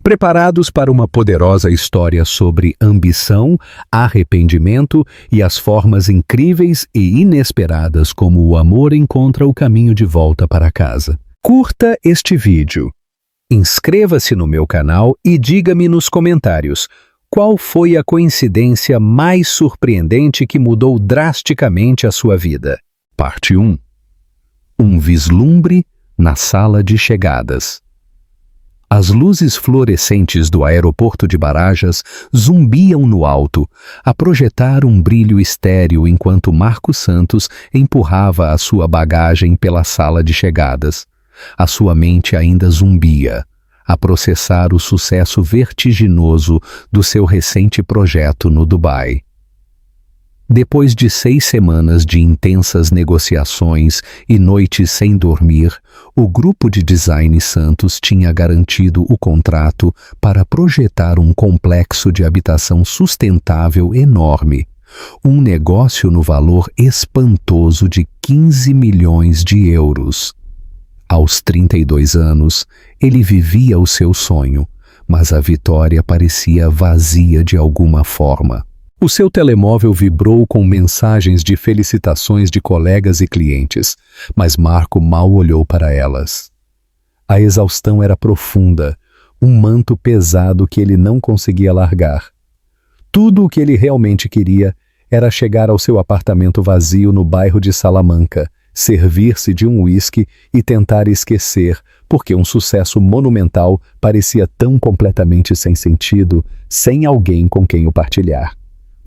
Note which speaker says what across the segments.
Speaker 1: Preparados para uma poderosa história sobre ambição, arrependimento e as formas incríveis e inesperadas como o amor encontra o caminho de volta para casa. Curta este vídeo. Inscreva-se no meu canal e diga-me nos comentários qual foi a coincidência mais surpreendente que mudou drasticamente a sua vida. Parte 1. Um vislumbre na sala de chegadas. As luzes fluorescentes do aeroporto de Barajas zumbiam no alto, a projetar um brilho estéril enquanto Marco Santos empurrava a sua bagagem pela sala de chegadas. A sua mente ainda zumbia, a processar o sucesso vertiginoso do seu recente projeto no Dubai. Depois de 6 semanas de intensas negociações e noites sem dormir, o grupo de design Santos tinha garantido o contrato para projetar um complexo de habitação sustentável enorme, um negócio no valor espantoso de 15 milhões de euros. Aos 32 anos, ele vivia o seu sonho, mas a vitória parecia vazia de alguma forma. O seu telemóvel vibrou com mensagens de felicitações de colegas e clientes, mas Marco mal olhou para elas. A exaustão era profunda, um manto pesado que ele não conseguia largar. Tudo o que ele realmente queria era chegar ao seu apartamento vazio no bairro de Salamanca, servir-se de um uísque e tentar esquecer, porque um sucesso monumental parecia tão completamente sem sentido, sem alguém com quem o partilhar.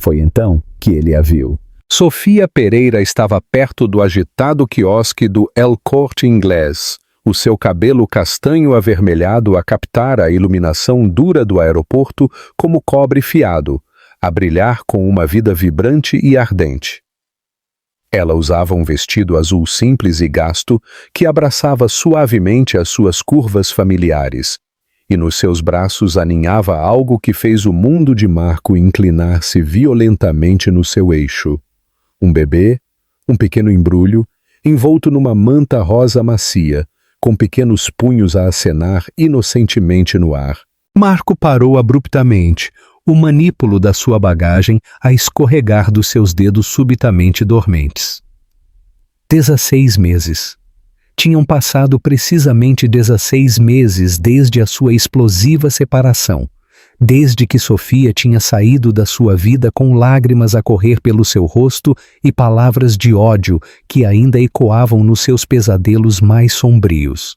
Speaker 1: Foi então que ele a viu. Sofia Pereira estava perto do agitado quiosque do El Corte Inglés, o seu cabelo castanho avermelhado a captar a iluminação dura do aeroporto como cobre fiado, a brilhar com uma vida vibrante e ardente. Ela usava um vestido azul simples e gasto que abraçava suavemente as suas curvas familiares, e nos seus braços aninhava algo que fez o mundo de Marco inclinar-se violentamente no seu eixo. Um bebê, um pequeno embrulho, envolto numa manta rosa macia, com pequenos punhos a acenar inocentemente no ar. Marco parou abruptamente, o manípulo da sua bagagem a escorregar dos seus dedos subitamente dormentes. 16 meses. Tinham passado precisamente 16 meses desde a sua explosiva separação, desde que Sofia tinha saído da sua vida com lágrimas a correr pelo seu rosto e palavras de ódio que ainda ecoavam nos seus pesadelos mais sombrios.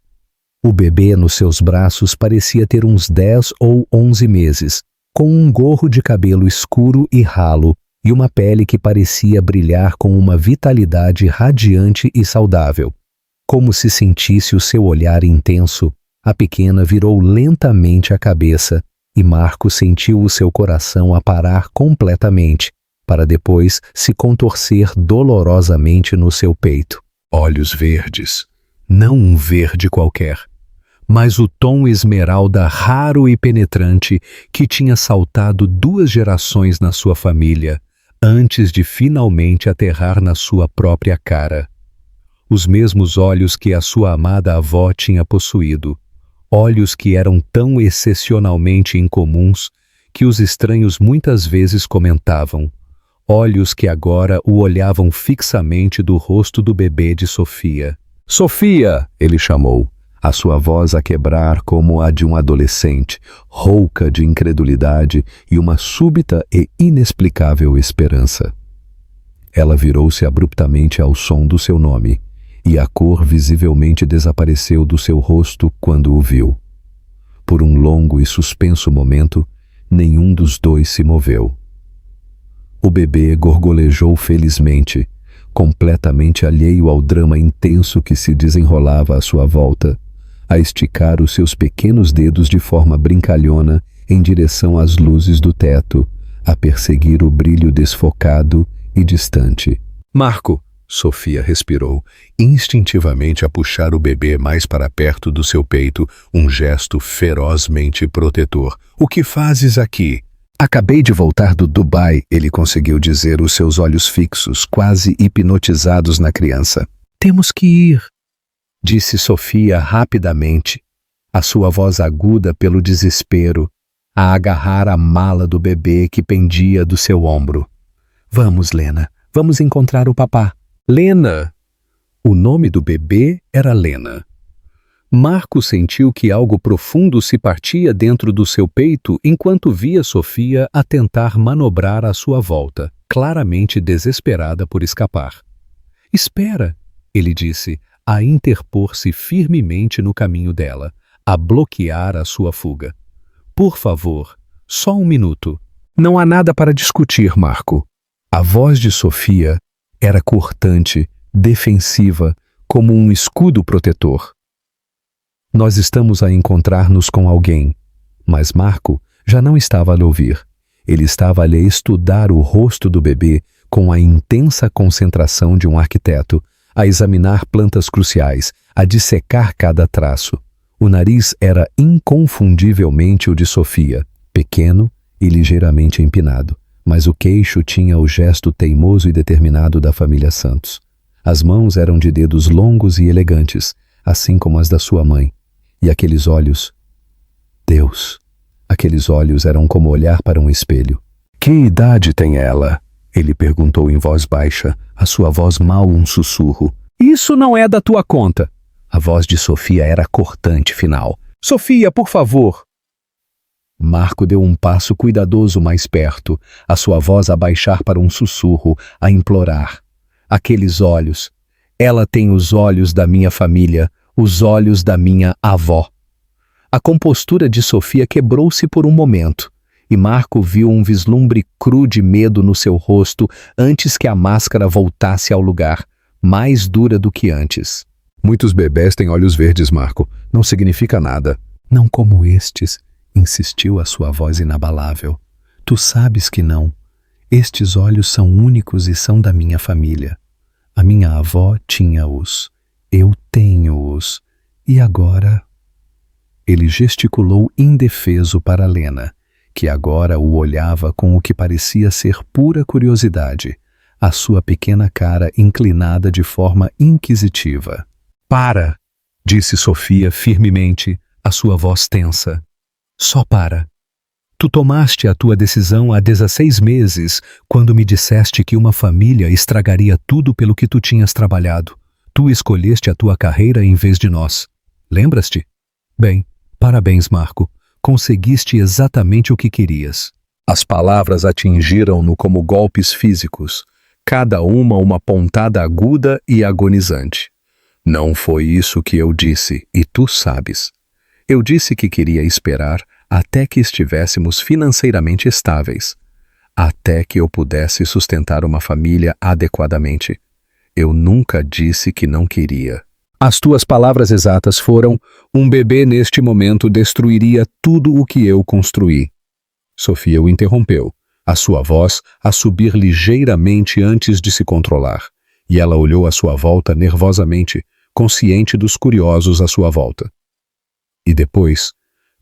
Speaker 1: O bebê nos seus braços parecia ter uns 10 ou 11 meses, com um gorro de cabelo escuro e ralo e uma pele que parecia brilhar com uma vitalidade radiante e saudável. Como se sentisse o seu olhar intenso, a pequena virou lentamente a cabeça e Marco sentiu o seu coração a parar completamente, para depois se contorcer dolorosamente no seu peito. Olhos verdes, não um verde qualquer, mas o tom esmeralda raro e penetrante que tinha saltado 2 gerações na sua família, antes de finalmente aterrar na sua própria cara. Os mesmos olhos que a sua amada avó tinha possuído, olhos que eram tão excepcionalmente incomuns que os estranhos muitas vezes comentavam, olhos que agora o olhavam fixamente do rosto do bebê de Sofia. "Sofia!" ele chamou, a sua voz a quebrar como a de um adolescente, rouca de incredulidade e uma súbita e inexplicável esperança. Ela virou-se abruptamente ao som do seu nome, e a cor visivelmente desapareceu do seu rosto quando o viu. Por um longo e suspenso momento, nenhum dos dois se moveu. O bebê gorgolejou felizmente, completamente alheio ao drama intenso que se desenrolava à sua volta, a esticar os seus pequenos dedos de forma brincalhona em direção às luzes do teto, a perseguir o brilho desfocado e distante. "Marco!" Sofia respirou, instintivamente a puxar o bebê mais para perto do seu peito, um gesto ferozmente protetor. "O que fazes aqui?" "Acabei de voltar do Dubai", ele conseguiu dizer, os seus olhos fixos, quase hipnotizados na criança. "Temos que ir", disse Sofia rapidamente, a sua voz aguda pelo desespero, a agarrar a mala do bebê que pendia do seu ombro. Vamos, Lena, vamos encontrar o papá. Lena! O nome do bebê era Lena. Marco sentiu que algo profundo se partia dentro do seu peito enquanto via Sofia a tentar manobrar à sua volta, claramente desesperada por escapar. Espera, ele disse, a interpor-se firmemente no caminho dela, a bloquear a sua fuga. Por favor, só um minuto. Não há nada para discutir, Marco. A voz de Sofia era cortante, defensiva, como um escudo protetor. Nós estamos a encontrar-nos com alguém. Mas Marco já não estava a lhe ouvir. Ele estava a lhe estudar o rosto do bebê com a intensa concentração de um arquiteto, a examinar plantas cruciais, a dissecar cada traço. O nariz era inconfundivelmente o de Sofia, pequeno e ligeiramente empinado, mas o queixo tinha o gesto teimoso e determinado da família Santos. As mãos eram de dedos longos e elegantes, assim como as da sua mãe. E aqueles olhos... Deus! Aqueles olhos eram como olhar para um espelho. Que idade tem ela? Ele perguntou em voz baixa, a sua voz mal um sussurro. Isso não é da tua conta. A voz de Sofia era cortante, final. Sofia, por favor! Marco deu um passo cuidadoso mais perto, a sua voz a baixar para um sussurro, a implorar. Aqueles olhos. Ela tem os olhos da minha família, os olhos da minha avó. A compostura de Sofia quebrou-se por um momento, e Marco viu um vislumbre cru de medo no seu rosto antes que a máscara voltasse ao lugar, mais dura do que antes. Muitos bebés têm olhos verdes, Marco. Não significa nada. Não como estes, insistiu a sua voz inabalável. Tu sabes que não. Estes olhos são únicos e são da minha família. A minha avó tinha-os. Eu tenho-os. E agora... Ele gesticulou indefeso para Lena, que agora o olhava com o que parecia ser pura curiosidade, a sua pequena cara inclinada de forma inquisitiva. Para! Disse Sofia firmemente, a sua voz tensa. Só para. Tu tomaste a tua decisão há 16 meses, quando me disseste que uma família estragaria tudo pelo que tu tinhas trabalhado. Tu escolheste a tua carreira em vez de nós. Lembras-te? Bem, parabéns, Marco. Conseguiste exatamente o que querias. As palavras atingiram-no como golpes físicos, cada uma pontada aguda e agonizante. Não foi isso que eu disse, e tu sabes. Eu disse que queria esperar até que estivéssemos financeiramente estáveis, até que eu pudesse sustentar uma família adequadamente. Eu nunca disse que não queria. As tuas palavras exatas foram: um bebê neste momento destruiria tudo o que eu construí. Sofia o interrompeu, a sua voz a subir ligeiramente antes de se controlar, e ela olhou à sua volta nervosamente, consciente dos curiosos à sua volta. E depois,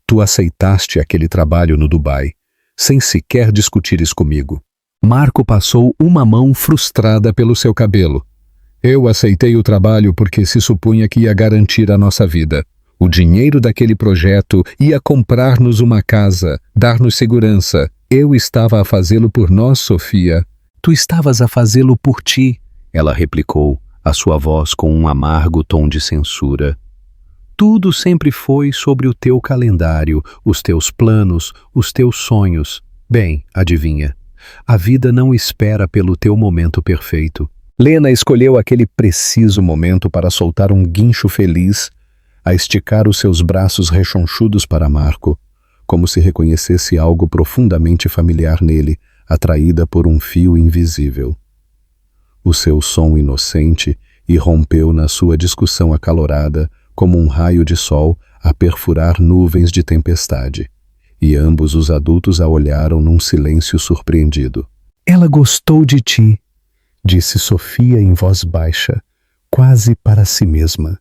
Speaker 1: tu aceitaste aquele trabalho no Dubai, sem sequer discutires comigo. Marco passou uma mão frustrada pelo seu cabelo. Eu aceitei o trabalho porque se supunha que ia garantir a nossa vida. O dinheiro daquele projeto ia comprar-nos uma casa, dar-nos segurança. Eu estava a fazê-lo por nós, Sofia. Tu estavas a fazê-lo por ti, ela replicou, a sua voz com um amargo tom de censura. Tudo sempre foi sobre o teu calendário, os teus planos, os teus sonhos. Bem, adivinha, a vida não espera pelo teu momento perfeito. Lena escolheu aquele preciso momento para soltar um guincho feliz, a esticar os seus braços rechonchudos para Marco, como se reconhecesse algo profundamente familiar nele, atraída por um fio invisível. O seu som inocente irrompeu na sua discussão acalorada, como um raio de sol a perfurar nuvens de tempestade, e ambos os adultos a olharam num silêncio surpreendido. Ela gostou de ti, disse Sofia em voz baixa, quase para si mesma,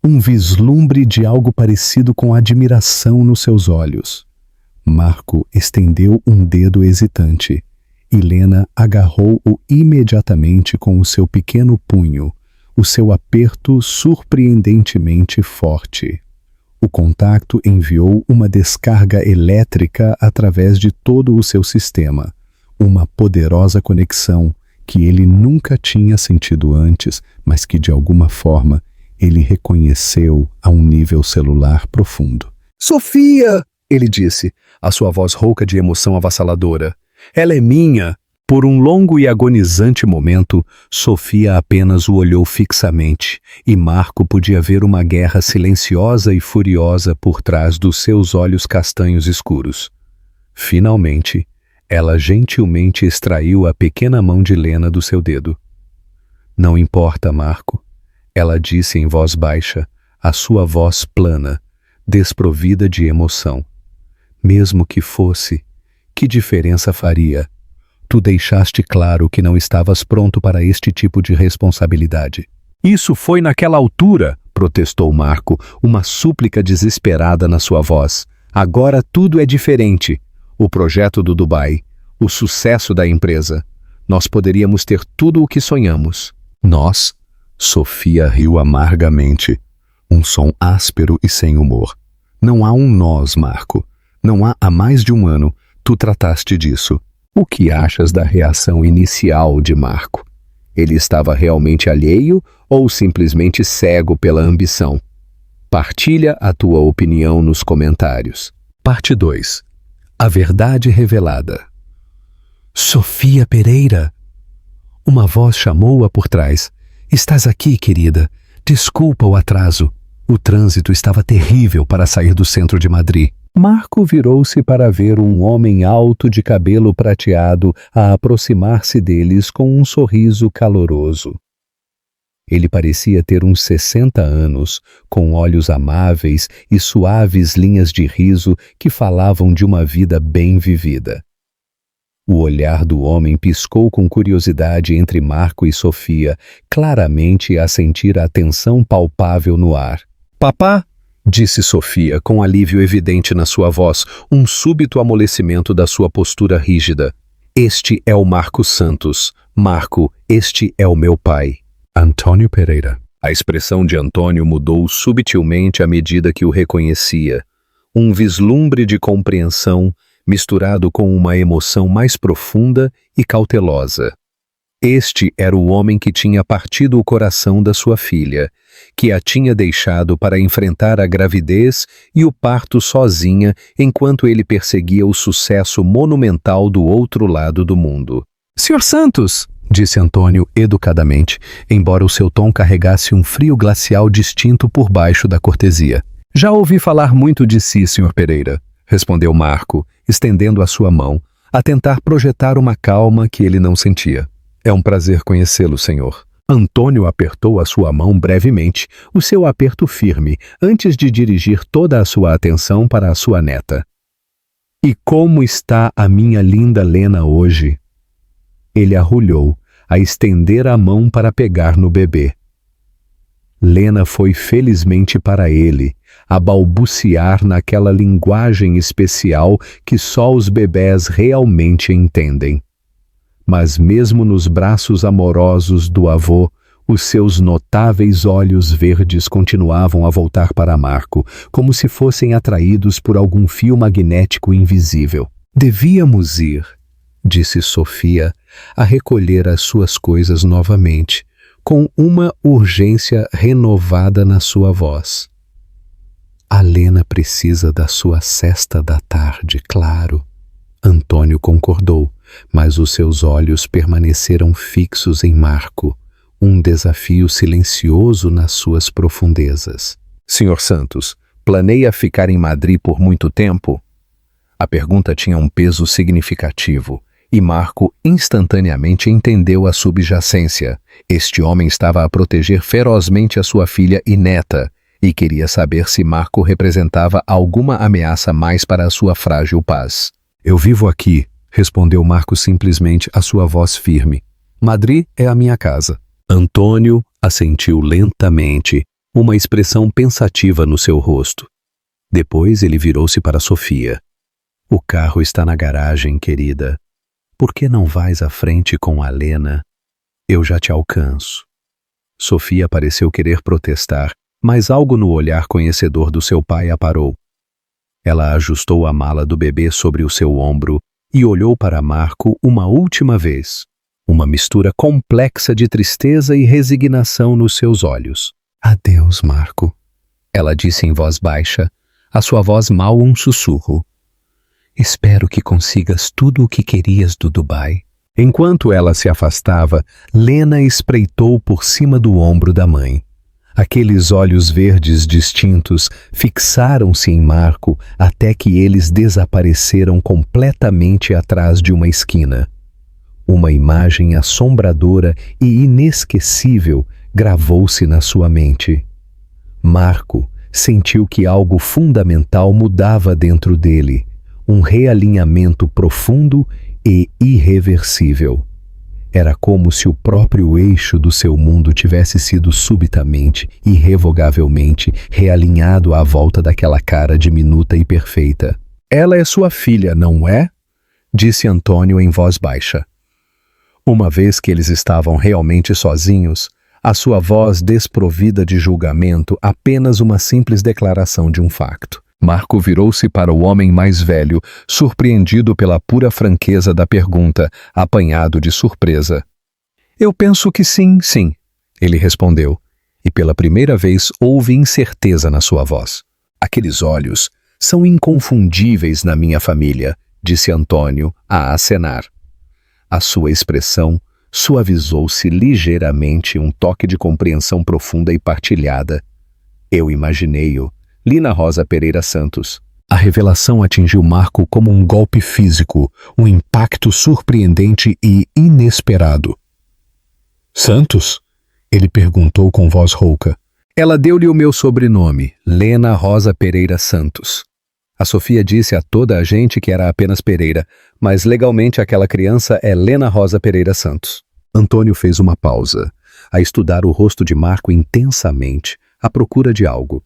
Speaker 1: um vislumbre de algo parecido com admiração nos seus olhos. Marco estendeu um dedo hesitante, e Lena agarrou-o imediatamente com o seu pequeno punho, o seu aperto surpreendentemente forte. O contacto enviou uma descarga elétrica através de todo o seu sistema, uma poderosa conexão que ele nunca tinha sentido antes, mas que de alguma forma ele reconheceu a um nível celular profundo. "Sofia!" ele disse, a sua voz rouca de emoção avassaladora. "Ela é minha!" Por um longo e agonizante momento, Sofia apenas o olhou fixamente, e Marco podia ver uma guerra silenciosa e furiosa por trás dos seus olhos castanhos escuros. Finalmente, ela gentilmente extraiu a pequena mão de Lena do seu dedo. "Não importa, Marco," ela disse em voz baixa, a sua voz plana, desprovida de emoção. "Mesmo que fosse, que diferença faria? Tu deixaste claro que não estavas pronto para este tipo de responsabilidade." "Isso foi naquela altura," protestou Marco, uma súplica desesperada na sua voz. "Agora tudo é diferente. O projeto do Dubai, o sucesso da empresa. Nós poderíamos ter tudo o que sonhamos." "Nós?" Sofia riu amargamente, um som áspero e sem humor. "Não há um nós, Marco. Não há mais de um ano. Tu trataste disso. O que achas da reação inicial de Marco? Ele estava realmente alheio ou simplesmente cego pela ambição? Partilha a tua opinião nos comentários. Parte 2. A verdade revelada. "Sofia Pereira!" Uma voz chamou-a por trás. "Estás aqui, querida. Desculpa o atraso. O trânsito estava terrível para sair do centro de Madrid." Marco virou-se para ver um homem alto de cabelo prateado a aproximar-se deles com um sorriso caloroso. Ele parecia ter uns 60 anos, com olhos amáveis e suaves linhas de riso que falavam de uma vida bem vivida. O olhar do homem piscou com curiosidade entre Marco e Sofia, claramente a sentir a tensão palpável no ar. "Papá?" disse Sofia, com alívio evidente na sua voz, um súbito amolecimento da sua postura rígida. "Este é o Marco Santos. Marco, este é o meu pai." "Antônio Pereira." A expressão de Antônio mudou subtilmente à medida que o reconhecia. Um vislumbre de compreensão, misturado com uma emoção mais profunda e cautelosa. Este era o homem que tinha partido o coração da sua filha, que a tinha deixado para enfrentar a gravidez e o parto sozinha enquanto ele perseguia o sucesso monumental do outro lado do mundo. "Senhor Santos!" disse Antônio educadamente, embora o seu tom carregasse um frio glacial distinto por baixo da cortesia. "Já ouvi falar muito de si, Sr. Pereira," respondeu Marco, estendendo a sua mão, a tentar projetar uma calma que ele não sentia. "É um prazer conhecê-lo, senhor." Antônio apertou a sua mão brevemente, o seu aperto firme, antes de dirigir toda a sua atenção para a sua neta. "E como está a minha linda Lena hoje?" Ele arrulhou, a estender a mão para pegar no bebê. Lena foi felizmente para ele, a balbuciar naquela linguagem especial que só os bebés realmente entendem. Mas mesmo nos braços amorosos do avô, os seus notáveis olhos verdes continuavam a voltar para Marco, como se fossem atraídos por algum fio magnético invisível. "Devíamos ir", disse Sofia, a recolher as suas coisas novamente, com uma urgência renovada na sua voz. "A Lena precisa da sua sesta da tarde, claro." Antônio concordou, mas os seus olhos permaneceram fixos em Marco, um desafio silencioso nas suas profundezas. "Senhor Santos, planeia ficar em Madrid por muito tempo?" A pergunta tinha um peso significativo, e Marco instantaneamente entendeu a subjacência. Este homem estava a proteger ferozmente a sua filha e neta, e queria saber se Marco representava alguma ameaça mais para a sua frágil paz. "Eu vivo aqui", respondeu Marco simplesmente, a sua voz firme. "Madrid é a minha casa." Antônio assentiu lentamente, uma expressão pensativa no seu rosto. Depois ele virou-se para Sofia. "O carro está na garagem, querida. Por que não vais à frente com a Lena? Eu já te alcanço." Sofia pareceu querer protestar, mas algo no olhar conhecedor do seu pai a parou. Ela ajustou a mala do bebê sobre o seu ombro e olhou para Marco uma última vez. Uma mistura complexa de tristeza e resignação nos seus olhos. "Adeus, Marco", ela disse em voz baixa, a sua voz mal um sussurro. "Espero que consigas tudo o que querias do Dubai." Enquanto ela se afastava, Lena espreitou por cima do ombro da mãe. Aqueles olhos verdes distintos fixaram-se em Marco até que eles desapareceram completamente atrás de uma esquina. Uma imagem assombradora e inesquecível gravou-se na sua mente. Marco sentiu que algo fundamental mudava dentro dele, um realinhamento profundo e irreversível. Era como se o próprio eixo do seu mundo tivesse sido subitamente, irrevogavelmente, realinhado à volta daquela cara diminuta e perfeita. "Ela é sua filha, não é?" disse Antônio em voz baixa. Uma vez que eles estavam realmente sozinhos, a sua voz desprovida de julgamento apenas uma simples declaração de um facto. Marco virou-se para o homem mais velho, surpreendido pela pura franqueza da pergunta, apanhado de surpresa. "Eu penso que sim, sim", ele respondeu, e pela primeira vez houve incerteza na sua voz. "Aqueles olhos são inconfundíveis na minha família", disse Antônio a acenar. A sua expressão suavizou-se ligeiramente, um toque de compreensão profunda e partilhada. "Eu imaginei-o. Lina Rosa Pereira Santos." A revelação atingiu Marco como um golpe físico, um impacto surpreendente e inesperado. "Santos?" ele perguntou com voz rouca. "Ela deu-lhe o meu sobrenome, Lena Rosa Pereira Santos. A Sofia disse a toda a gente que era apenas Pereira, mas legalmente aquela criança é Lena Rosa Pereira Santos." Antônio fez uma pausa, a estudar o rosto de Marco intensamente, à procura de algo.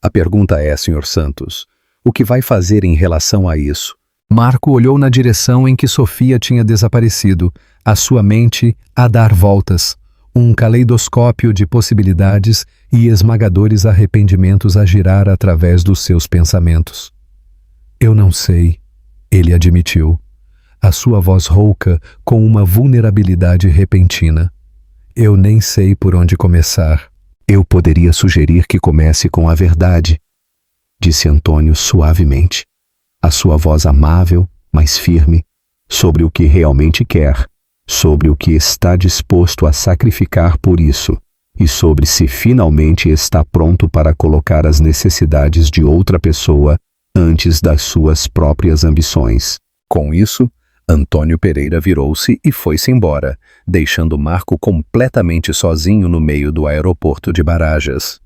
Speaker 1: "A pergunta é, Sr. Santos, o que vai fazer em relação a isso?" Marco olhou na direção em que Sofia tinha desaparecido, a sua mente a dar voltas, um caleidoscópio de possibilidades e esmagadores arrependimentos a girar através dos seus pensamentos. "Eu não sei", ele admitiu, a sua voz rouca com uma vulnerabilidade repentina. "Eu nem sei por onde começar." "Eu poderia sugerir que comece com a verdade", disse Antônio suavemente, a sua voz amável, mas firme, sobre o que realmente quer, sobre o que está disposto a sacrificar por isso, e sobre se finalmente está pronto para colocar as necessidades de outra pessoa antes das suas próprias ambições. Com isso, Antônio Pereira virou-se e foi-se embora, deixando Marco completamente sozinho no meio do aeroporto de Barajas.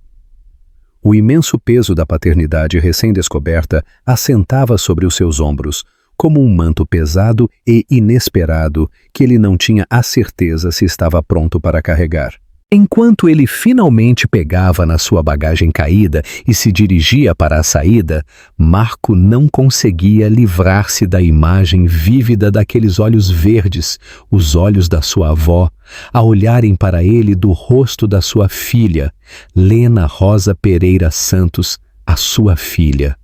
Speaker 1: O imenso peso da paternidade recém-descoberta assentava sobre os seus ombros, como um manto pesado e inesperado que ele não tinha a certeza se estava pronto para carregar. Enquanto ele finalmente pegava na sua bagagem caída e se dirigia para a saída, Marco não conseguia livrar-se da imagem vívida daqueles olhos verdes, os olhos da sua avó, a olharem para ele do rosto da sua filha, Lena Rosa Pereira Santos, a sua filha.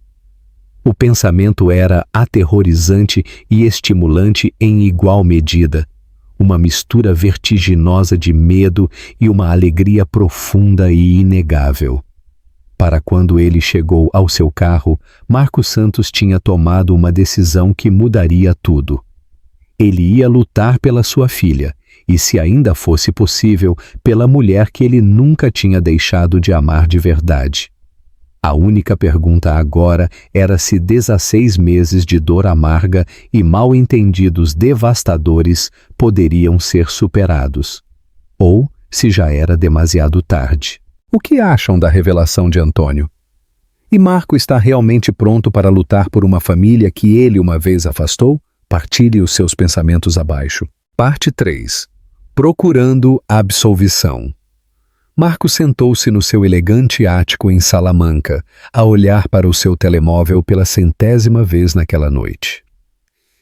Speaker 1: O pensamento era aterrorizante e estimulante em igual medida. Uma mistura vertiginosa de medo e uma alegria profunda e inegável. Para quando ele chegou ao seu carro, Marco Santos tinha tomado uma decisão que mudaria tudo. Ele ia lutar pela sua filha, e se ainda fosse possível, pela mulher que ele nunca tinha deixado de amar de verdade. A única pergunta agora era se 16 meses de dor amarga e mal-entendidos devastadores poderiam ser superados, ou se já era demasiado tarde. O que acham da revelação de Antônio? E Marco está realmente pronto para lutar por uma família que ele uma vez afastou? Partilhe os seus pensamentos abaixo. Parte 3. Procurando absolvição. Marco sentou-se no seu elegante ático em Salamanca, a olhar para o seu telemóvel pela 100ª vez naquela noite.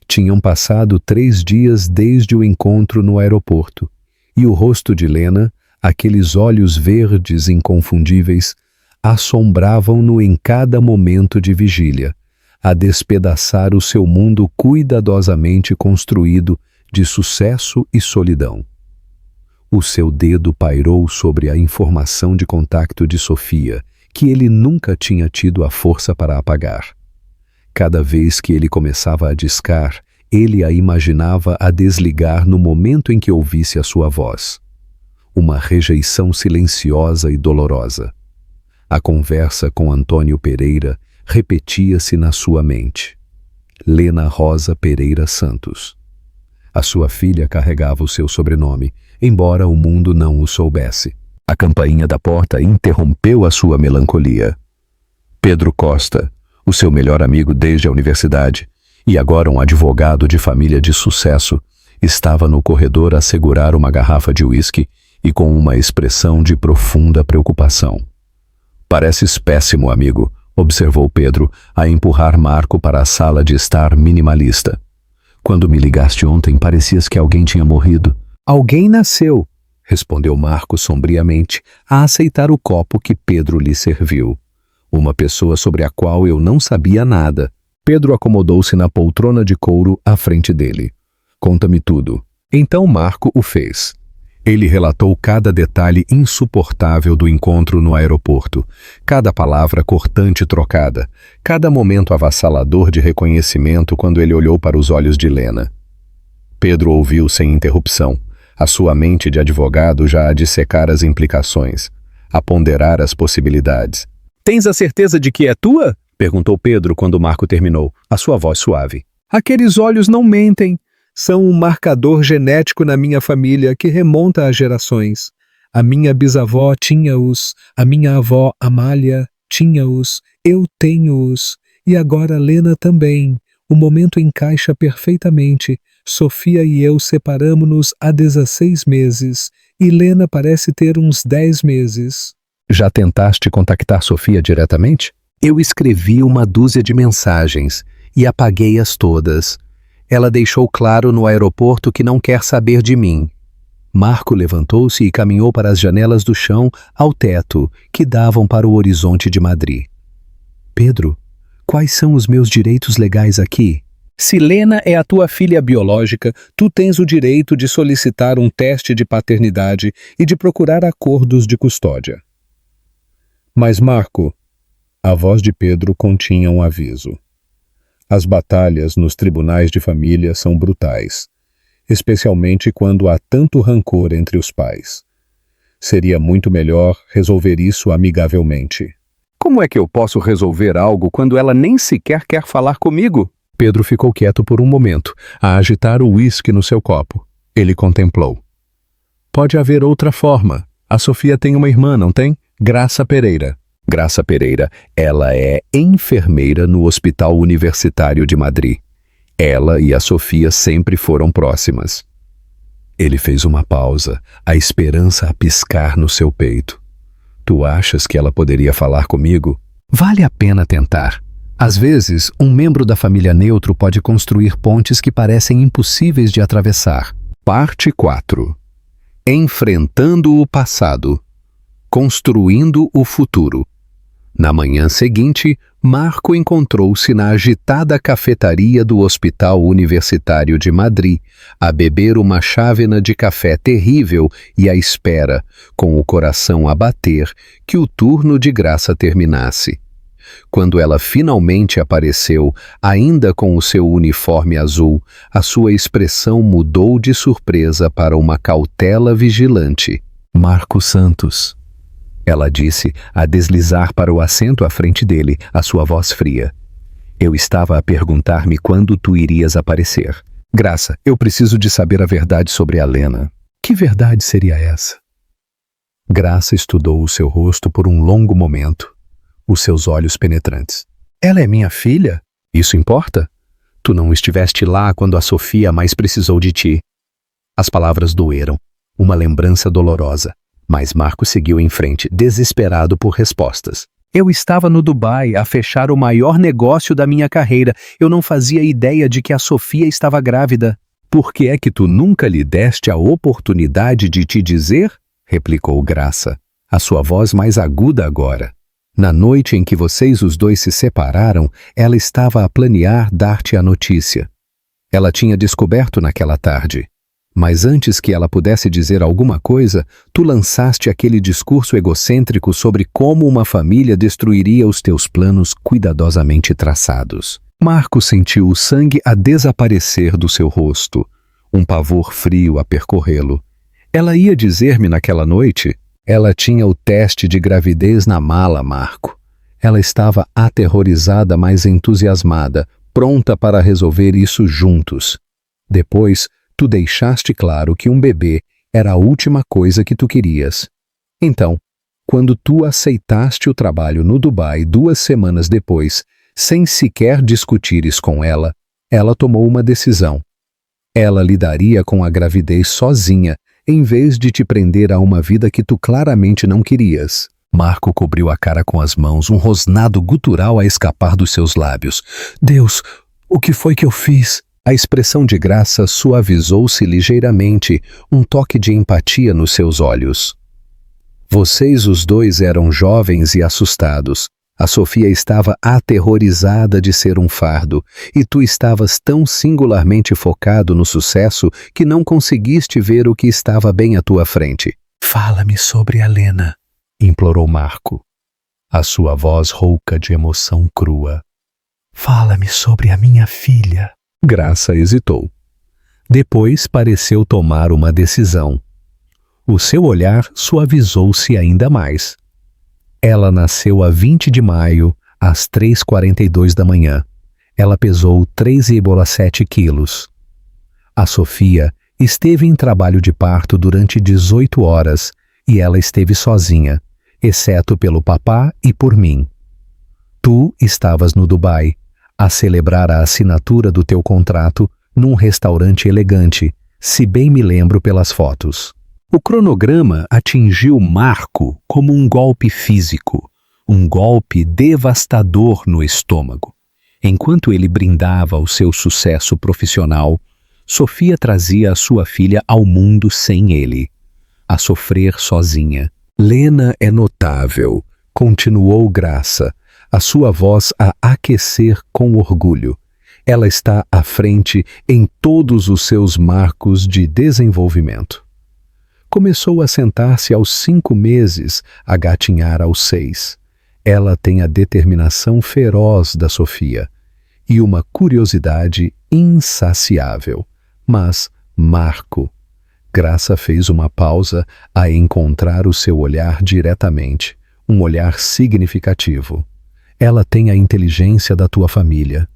Speaker 1: Tinham passado 3 dias desde o encontro no aeroporto, e o rosto de Lena, Aqueles olhos verdes inconfundíveis assombravam-no em cada momento de vigília, a despedaçar o seu mundo cuidadosamente construído de sucesso e solidão. O seu dedo pairou sobre a informação de contacto de Sofia, que ele nunca tinha tido a força para apagar. Cada vez que ele começava a discar, ele a imaginava a desligar no momento em que ouvisse a sua voz. Uma rejeição silenciosa e dolorosa. A conversa com Antônio Pereira repetia-se na sua mente. Lena Rosa Pereira Santos. A sua filha carregava o seu sobrenome, embora o mundo não o soubesse. A campainha da porta interrompeu a sua melancolia. Pedro Costa, o seu melhor amigo desde a universidade, e agora um advogado de família de sucesso, estava no corredor a segurar uma garrafa de uísque e com uma expressão de profunda preocupação. "Pareces péssimo, amigo", observou Pedro, a empurrar Marco para a sala de estar minimalista. "Quando me ligaste ontem, parecias que alguém tinha morrido." "Alguém nasceu", respondeu Marco sombriamente, a aceitar o copo que Pedro lhe serviu. "Uma pessoa sobre a qual eu não sabia nada." Pedro acomodou-se na poltrona de couro à frente dele. "Conta-me tudo." Então Marco o fez. Ele relatou cada detalhe insuportável do encontro no aeroporto, cada palavra cortante trocada, cada momento avassalador de reconhecimento quando ele olhou para os olhos de Lena. Pedro ouviu sem interrupção, a sua mente de advogado já a dissecar as implicações, a ponderar as possibilidades. "Tens a certeza de que é tua?" perguntou Pedro quando Marco terminou, a sua voz suave. "Aqueles olhos não mentem. São um marcador genético na minha família que remonta a gerações. A minha bisavó tinha-os, a minha avó Amália tinha-os, eu tenho-os, e agora Lena também. O momento encaixa perfeitamente. Sofia e eu separamo-nos há 16 meses, e Lena parece ter uns 10 meses. Já tentaste contactar Sofia diretamente? Eu escrevi uma dúzia de mensagens e apaguei-as todas. Ela deixou claro no aeroporto que não quer saber de mim. Marco levantou-se e caminhou para as janelas do chão ao teto, que davam para o horizonte de Madrid. "Pedro, quais são os meus direitos legais aqui?" "Se Lena é a tua filha biológica, tu tens o direito de solicitar um teste de paternidade e de procurar acordos de custódia." "Mas Marco..." A voz de Pedro continha um aviso. "As batalhas nos tribunais de família são brutais, especialmente quando há tanto rancor entre os pais. Seria muito melhor resolver isso amigavelmente." "Como é que eu posso resolver algo quando ela nem sequer quer falar comigo?" Pedro ficou quieto por um momento, a agitar o uísque no seu copo. Ele contemplou. "Pode haver outra forma. A Sofia tem uma irmã, não tem? Graça Pereira." Graça Pereira, ela é enfermeira no Hospital Universitário de Madrid. Ela e a Sofia sempre foram próximas. Ele fez uma pausa, a esperança a piscar no seu peito. "Tu achas que ela poderia falar comigo?" "Vale a pena tentar. Às vezes, um membro da família neutro pode construir pontes que parecem impossíveis de atravessar." Parte 4. Enfrentando o passado. Construindo o futuro. Na manhã seguinte, Marco encontrou-se na agitada cafetaria do Hospital Universitário de Madrid, a beber uma chávena de café terrível e à espera, com o coração a bater, que o turno de Graça terminasse. Quando ela finalmente apareceu, ainda com o seu uniforme azul, a sua expressão mudou de surpresa para uma cautela vigilante. "Marco Santos", ela disse, a deslizar para o assento à frente dele, a sua voz fria. "Eu estava a perguntar-me quando tu irias aparecer. Graça, eu preciso de saber a verdade sobre a Lena." "Que verdade seria essa?" Graça estudou o seu rosto por um longo momento, os seus olhos penetrantes. "Ela é minha filha? Isso importa? Tu não estiveste lá quando a Sofia mais precisou de ti." As palavras doeram, uma lembrança dolorosa. Mas Marco seguiu em frente, desesperado por respostas. "Eu estava no Dubai a fechar o maior negócio da minha carreira. Eu não fazia ideia de que a Sofia estava grávida." "Por que é que tu nunca lhe deste a oportunidade de te dizer?" replicou Graça, a sua voz mais aguda agora. Na noite em que vocês os dois se separaram, ela estava a planear dar-te a notícia. Ela tinha descoberto naquela tarde. Mas antes que ela pudesse dizer alguma coisa, tu lançaste aquele discurso egocêntrico sobre como uma família destruiria os teus planos cuidadosamente traçados. Marco sentiu o sangue a desaparecer do seu rosto, um pavor frio a percorrê-lo. Ela ia dizer-me naquela noite? Ela tinha o teste de gravidez na mala, Marco. Ela estava aterrorizada, mas entusiasmada, pronta para resolver isso juntos. Depois, tu deixaste claro que um bebê era a última coisa que tu querias. Então, quando tu aceitaste o trabalho no Dubai 2 semanas depois, sem sequer discutires com ela, ela tomou uma decisão. Ela lidaria com a gravidez sozinha, em vez de te prender a uma vida que tu claramente não querias. Marco cobriu a cara com as mãos, um rosnado gutural a escapar dos seus lábios. Deus, o que foi que eu fiz? A expressão de Graça suavizou-se ligeiramente, um toque de empatia nos seus olhos. Vocês os dois eram jovens e assustados. A Sofia estava aterrorizada de ser um fardo, e tu estavas tão singularmente focado no sucesso que não conseguiste ver o que estava bem à tua frente. Fala-me sobre a Lena, implorou Marco, a sua voz rouca de emoção crua. Fala-me sobre a minha filha. Graça hesitou. Depois pareceu tomar uma decisão. O seu olhar suavizou-se ainda mais. Ela nasceu a 20 de maio, às 3h42 da manhã. Ela pesou 3,7 quilos. A Sofia esteve em trabalho de parto durante 18 horas e ela esteve sozinha, exceto pelo papá e por mim. Tu estavas no Dubai, a celebrar a assinatura do teu contrato num restaurante elegante, se bem me lembro pelas fotos. O cronograma atingiu Marco como um golpe físico, um golpe devastador no estômago. Enquanto ele brindava o seu sucesso profissional, Sofia trazia a sua filha ao mundo sem ele, a sofrer sozinha. Lena é notável, continuou Graça, a sua voz a aquecer com orgulho. Ela está à frente em todos os seus marcos de desenvolvimento. Começou a sentar-se aos 5 meses, a gatinhar aos 6. Ela tem a determinação feroz da Sofia e uma curiosidade insaciável. Mas, Marco, Graça fez uma pausa a encontrar o seu olhar diretamente, um olhar significativo. Ela tem a inteligência da tua família.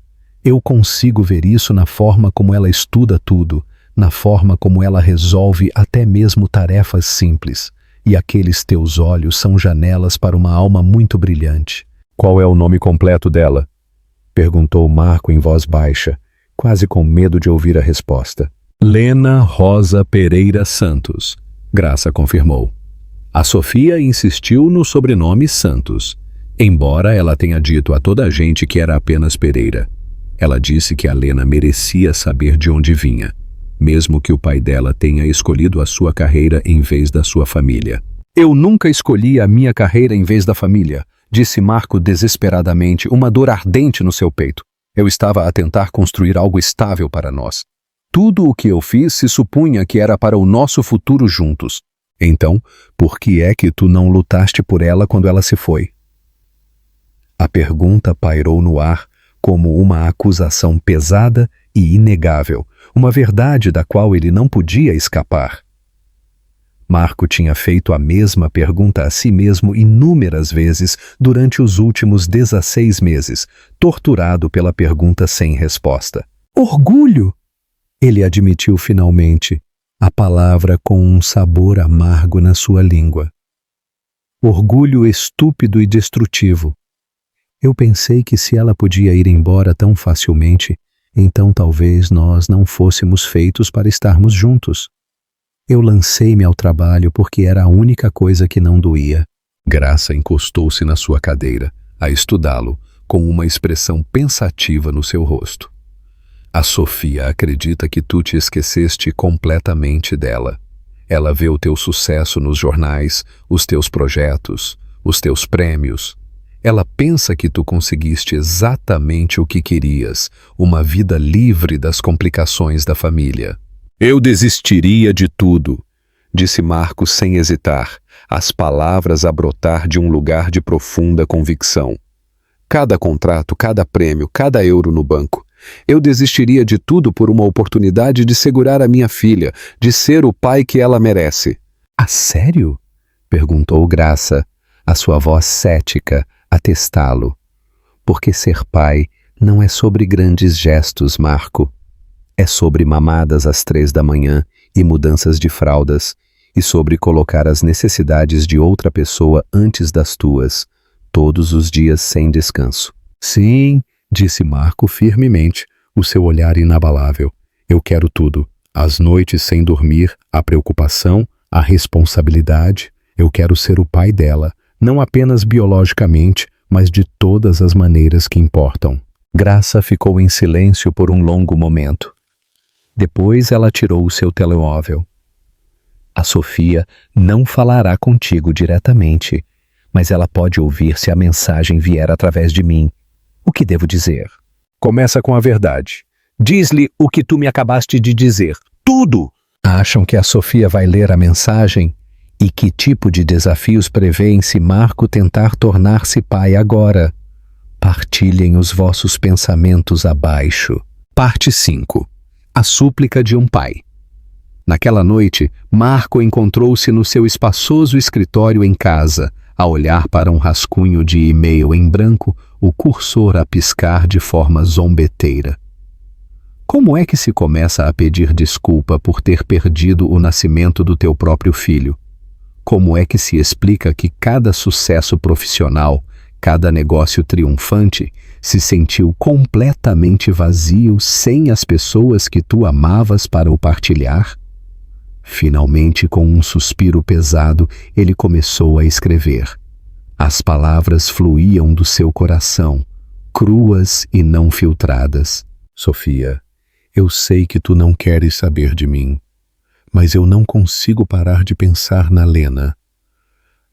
Speaker 1: Eu consigo ver isso na forma como ela estuda tudo, na forma como ela resolve até mesmo tarefas simples. E aqueles teus olhos são janelas para uma alma muito brilhante. Qual é o nome completo dela? Perguntou Marco em voz baixa, quase com medo de ouvir a resposta. Lena Rosa Pereira Santos, Graça confirmou. A Sofia insistiu no sobrenome Santos, embora ela tenha dito a toda a gente que era apenas Pereira. Ela disse que a Lena merecia saber de onde vinha, mesmo que o pai dela tenha escolhido a sua carreira em vez da sua família. Eu nunca escolhi a minha carreira em vez da família, disse Marco desesperadamente, uma dor ardente no seu peito. Eu estava a tentar construir algo estável para nós. Tudo o que eu fiz se supunha que era para o nosso futuro juntos. Então, por que é que tu não lutaste por ela quando ela se foi? A pergunta pairou no ar como uma acusação pesada e inegável, uma verdade da qual ele não podia escapar. Marco tinha feito a mesma pergunta a si mesmo inúmeras vezes durante os últimos 16 meses, torturado pela pergunta sem resposta. Orgulho! Ele admitiu finalmente, a palavra com um sabor amargo na sua língua. Orgulho estúpido e destrutivo. Eu pensei que se ela podia ir embora tão facilmente, então talvez nós não fôssemos feitos para estarmos juntos. Eu lancei-me ao trabalho porque era a única coisa que não doía. Graça encostou-se na sua cadeira, a estudá-lo, com uma expressão pensativa no seu rosto. A Sofia acredita que tu te esqueceste completamente dela. Ela vê o teu sucesso nos jornais, os teus projetos, os teus prêmios. Ela pensa que tu conseguiste exatamente o que querias, uma vida livre das complicações da família. Eu desistiria de tudo, disse Marco sem hesitar, as palavras a brotar de um lugar de profunda convicção. Cada contrato, cada prêmio, cada euro no banco. Eu desistiria de tudo por uma oportunidade de segurar a minha filha, de ser o pai que ela merece. Ah, sério? Perguntou Graça, a sua voz cética, a testá-lo. Porque ser pai não é sobre grandes gestos, Marco. É sobre mamadas às 3 da manhã e mudanças de fraldas, e sobre colocar as necessidades de outra pessoa antes das tuas, todos os dias sem descanso. Sim, disse Marco firmemente, o seu olhar inabalável. Eu quero tudo. As noites sem dormir, a preocupação, a responsabilidade. Eu quero ser o pai dela, não apenas biologicamente, mas de todas as maneiras que importam. Graça ficou em silêncio por um longo momento. Depois ela tirou o seu telemóvel. A Sofia não falará contigo diretamente, mas ela pode ouvir se a mensagem vier através de mim. O que devo dizer? Começa com a verdade. Diz-lhe o que tu me acabaste de dizer. Tudo! Acham que a Sofia vai ler a mensagem? E que tipo de desafios prevêem se Marco tentar tornar-se pai agora? Partilhem os vossos pensamentos abaixo. Parte 5. A súplica de um pai. Naquela noite, Marco encontrou-se no seu espaçoso escritório em casa, a olhar para um rascunho de e-mail em branco, o cursor a piscar de forma zombeteira. Como é que se começa a pedir desculpa por ter perdido o nascimento do teu próprio filho? Como é que se explica que cada sucesso profissional, cada negócio triunfante, se sentiu completamente vazio sem as pessoas que tu amavas para o partilhar? Finalmente, com um suspiro pesado, ele começou a escrever. As palavras fluíam do seu coração, cruas e não filtradas. Sofia, eu sei que tu não queres saber de mim, mas eu não consigo parar de pensar na Lena.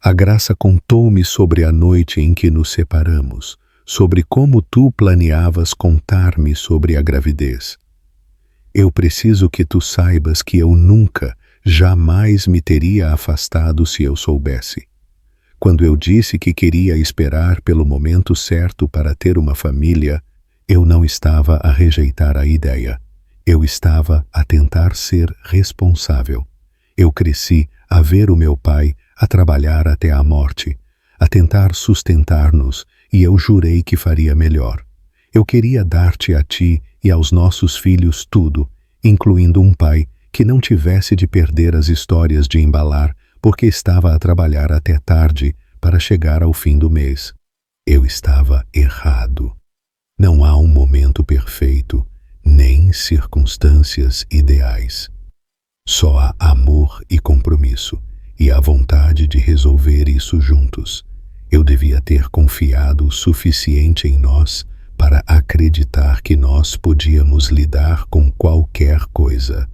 Speaker 1: A Graça contou-me sobre a noite em que nos separamos, sobre como tu planeavas contar-me sobre a gravidez. Eu preciso que tu saibas que eu nunca, jamais me teria afastado se eu soubesse. Quando eu disse que queria esperar pelo momento certo para ter uma família, eu não estava a rejeitar a ideia. Eu estava a tentar ser responsável. Eu cresci a ver o meu pai a trabalhar até a morte, a tentar sustentar-nos, e eu jurei que faria melhor. Eu queria dar-te a ti e aos nossos filhos tudo, incluindo um pai que não tivesse de perder as histórias de embalar, porque estava a trabalhar até tarde para chegar ao fim do mês. Eu estava errado. Não há um momento perfeito, nem circunstâncias ideais. Só há amor e compromisso, e a vontade de resolver isso juntos. Eu devia ter confiado o suficiente em nós para acreditar que nós podíamos lidar com qualquer coisa,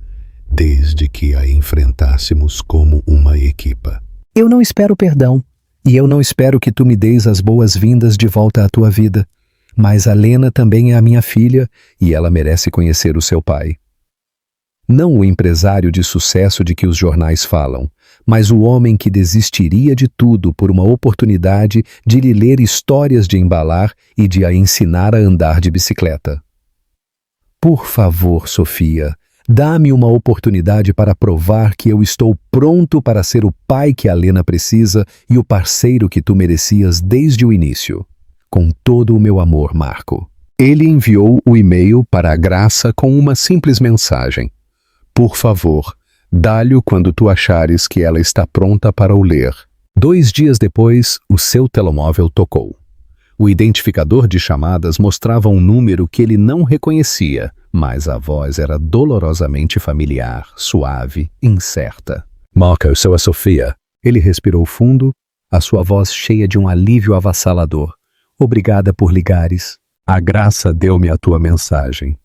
Speaker 1: desde que a enfrentássemos como uma equipa. Eu não espero perdão, e eu não espero que tu me deis as boas-vindas de volta à tua vida, mas a Lena também é a minha filha e ela merece conhecer o seu pai. Não o empresário de sucesso de que os jornais falam, mas o homem que desistiria de tudo por uma oportunidade de lhe ler histórias de embalar e de a ensinar a andar de bicicleta. Por favor, Sofia, dá-me uma oportunidade para provar que eu estou pronto para ser o pai que a Lena precisa e o parceiro que tu merecias desde o início. Com todo o meu amor, Marco. Ele enviou o e-mail para a Graça com uma simples mensagem. Por favor, dá-lhe quando tu achares que ela está pronta para o ler. 2 dias depois, o seu telemóvel tocou. O identificador de chamadas mostrava um número que ele não reconhecia, mas a voz era dolorosamente familiar, suave, incerta. Marco, eu sou a Sofia. Ele respirou fundo, a sua voz cheia de um alívio avassalador. Obrigada por ligares. A Graça deu-me a tua mensagem.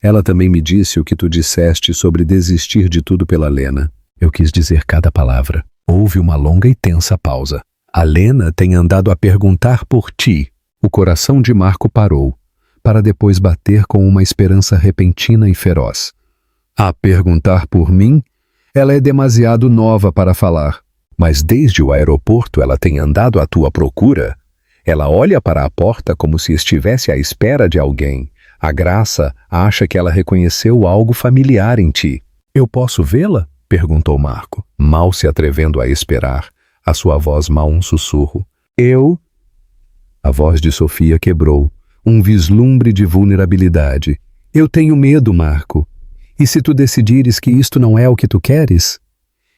Speaker 1: Ela também me disse o que tu disseste sobre desistir de tudo pela Lena. Eu quis dizer cada palavra. Houve uma longa e tensa pausa. A Lena tem andado a perguntar por ti. O coração de Marco parou, para depois bater com uma esperança repentina e feroz. A perguntar por mim? Ela é demasiado nova para falar. Mas desde o aeroporto ela tem andado à tua procura. Ela olha para a porta como se estivesse à espera de alguém. A Graça acha que ela reconheceu algo familiar em ti. Eu posso vê-la? Perguntou Marco, mal se atrevendo a esperar, a sua voz mal um sussurro. Eu? A voz de Sofia quebrou, um vislumbre de vulnerabilidade. Eu tenho medo, Marco. E se tu decidires que isto não é o que tu queres?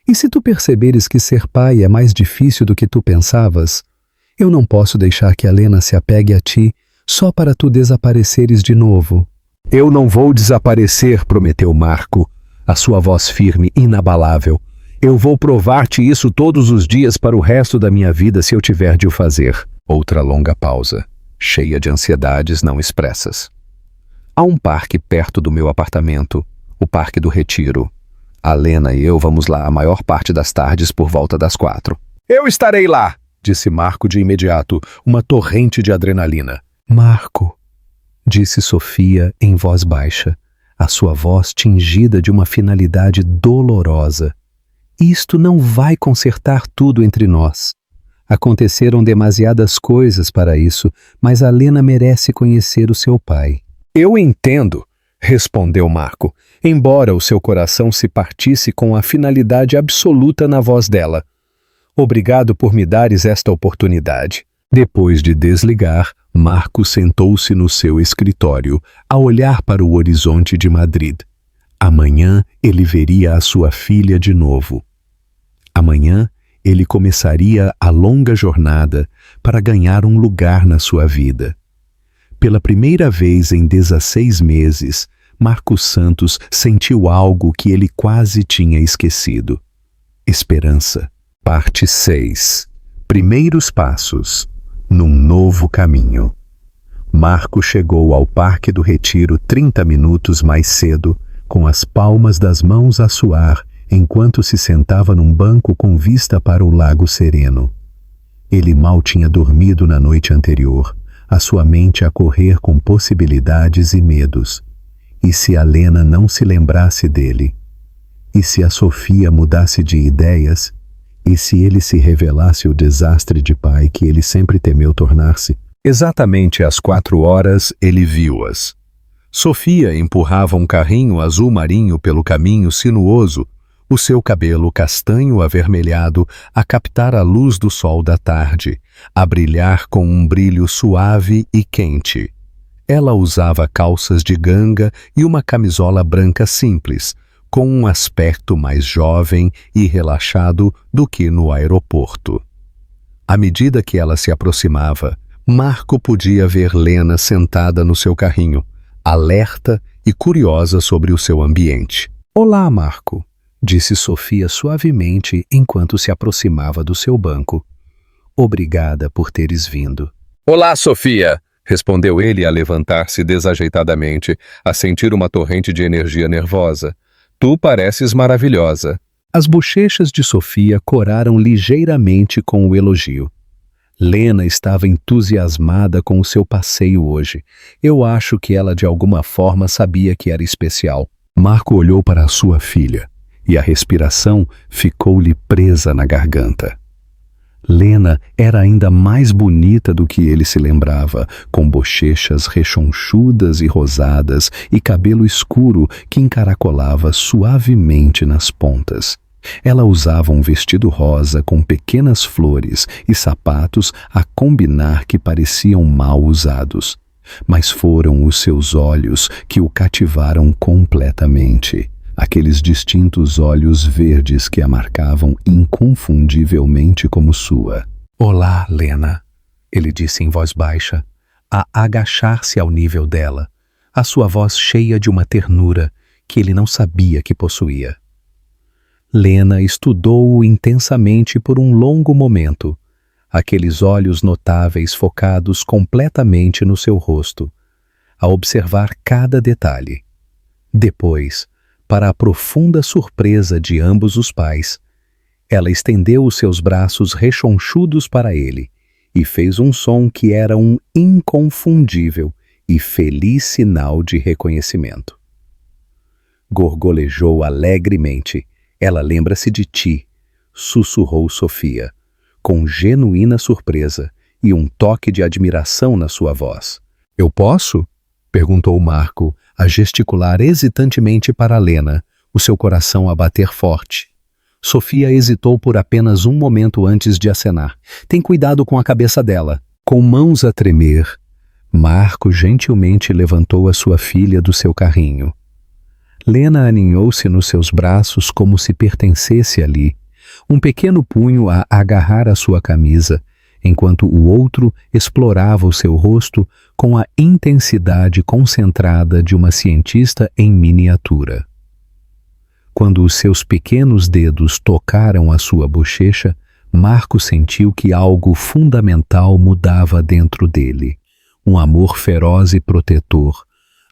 Speaker 1: E se tu perceberes que ser pai é mais difícil do que tu pensavas? Eu não posso deixar que a Lena se apegue a ti só para tu desapareceres de novo. Eu não vou desaparecer, prometeu Marco, a sua voz firme, inabalável. Eu vou provar-te isso todos os dias para o resto da minha vida se eu tiver de o fazer. Outra longa pausa, cheia de ansiedades não expressas. Há um parque perto do meu apartamento, o Parque do Retiro. A Lena e eu vamos lá a maior parte das tardes por volta das 4. Eu estarei lá, disse Marco de imediato, uma torrente de adrenalina. Marco, disse Sofia em voz baixa, a sua voz tingida de uma finalidade dolorosa. Isto não vai consertar tudo entre nós. Aconteceram demasiadas coisas para isso, mas a Lena merece conhecer o seu pai. Eu entendo, respondeu Marco, embora o seu coração se partisse com a finalidade absoluta na voz dela. Obrigado por me dares esta oportunidade. Depois de desligar, Marco sentou-se no seu escritório, a olhar para o horizonte de Madrid. Amanhã ele veria a sua filha de novo. Amanhã ele começaria a longa jornada para ganhar um lugar na sua vida. Pela primeira vez em 16 meses, Marcos Santos sentiu algo que ele quase tinha esquecido. Esperança. Parte 6. Primeiros passos. Num novo caminho. Marco chegou ao Parque do Retiro 30 minutos mais cedo, com as palmas das mãos a suar, enquanto se sentava num banco com vista para o lago sereno. Ele mal tinha dormido na noite anterior, a sua mente a correr com possibilidades e medos. E se a Lena não se lembrasse dele? E se a Sofia mudasse de ideias? E se ele se revelasse o desastre de pai que ele sempre temeu tornar-se? Exatamente às 4 horas ele viu-as. Sofia empurrava um carrinho azul marinho pelo caminho sinuoso, o seu cabelo castanho avermelhado a captar a luz do sol da tarde, a brilhar com um brilho suave e quente. Ela usava calças de ganga e uma camisola branca simples, com um aspecto mais jovem e relaxado do que no aeroporto. À medida que ela se aproximava, Marco podia ver Lena sentada no seu carrinho, alerta e curiosa sobre o seu ambiente. Olá, Marco, disse Sofia suavemente enquanto se aproximava do seu banco. Obrigada por teres vindo. Olá, Sofia, respondeu ele a levantar-se desajeitadamente, a sentir uma torrente de energia nervosa. Tu pareces maravilhosa. As bochechas de Sofia coraram ligeiramente com o elogio. Lena estava entusiasmada com o seu passeio hoje. Eu acho que ela de alguma forma sabia que era especial. Marco olhou para a sua filha e a respiração ficou-lhe presa na garganta. Lena era ainda mais bonita do que ele se lembrava, com bochechas rechonchudas e rosadas e cabelo escuro que encaracolava suavemente nas pontas. Ela usava um vestido rosa com pequenas flores e sapatos a combinar que pareciam mal usados. Mas foram os seus olhos que o cativaram completamente. Aqueles distintos olhos verdes que a marcavam inconfundivelmente como sua. Olá, Lena, ele disse em voz baixa, a agachar-se ao nível dela, a sua voz cheia de uma ternura que ele não sabia que possuía. Lena estudou-o intensamente por um longo momento, aqueles olhos notáveis focados completamente no seu rosto, a observar cada detalhe. Depois, para a profunda surpresa de ambos os pais. Ela estendeu os seus braços rechonchudos para ele e fez um som que era um inconfundível e feliz sinal de reconhecimento. Gorgolejou alegremente. Ela lembra-se de ti, sussurrou Sofia, com genuína surpresa e um toque de admiração na sua voz. Eu posso? Perguntou Marco, a gesticular hesitantemente para Lena, o seu coração a bater forte. Sofia hesitou por apenas um momento antes de acenar. Tem cuidado com a cabeça dela. Com mãos a tremer, Marco gentilmente levantou a sua filha do seu carrinho. Lena aninhou-se nos seus braços como se pertencesse ali, um pequeno punho a agarrar a sua camisa, enquanto o outro explorava o seu rosto com a intensidade concentrada de uma cientista em miniatura. Quando os seus pequenos dedos tocaram a sua bochecha, Marco sentiu que algo fundamental mudava dentro dele, um amor feroz e protetor,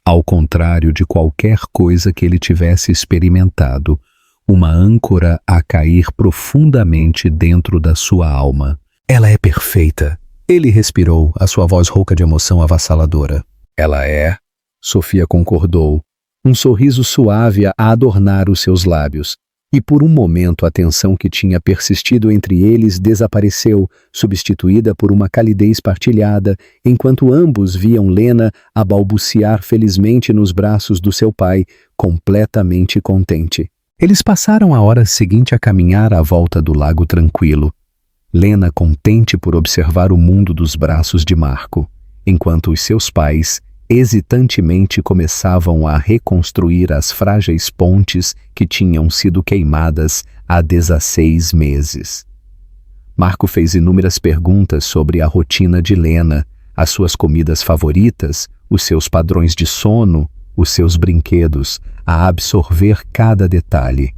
Speaker 1: ao contrário de qualquer coisa que ele tivesse experimentado, uma âncora a cair profundamente dentro da sua alma. Ela é perfeita. Ele respirou, a sua voz rouca de emoção avassaladora. Ela é, Sofia concordou, um sorriso suave a adornar os seus lábios, e por um momento a tensão que tinha persistido entre eles desapareceu, substituída por uma calidez partilhada, enquanto ambos viam Lena a balbuciar felizmente nos braços do seu pai, completamente contente. Eles passaram a hora seguinte a caminhar à volta do lago tranquilo, Lena contente por observar o mundo dos braços de Marco, enquanto os seus pais hesitantemente começavam a reconstruir as frágeis pontes que tinham sido queimadas há 16 meses. Marco fez inúmeras perguntas sobre a rotina de Lena, as suas comidas favoritas, os seus padrões de sono, os seus brinquedos, a absorver cada detalhe.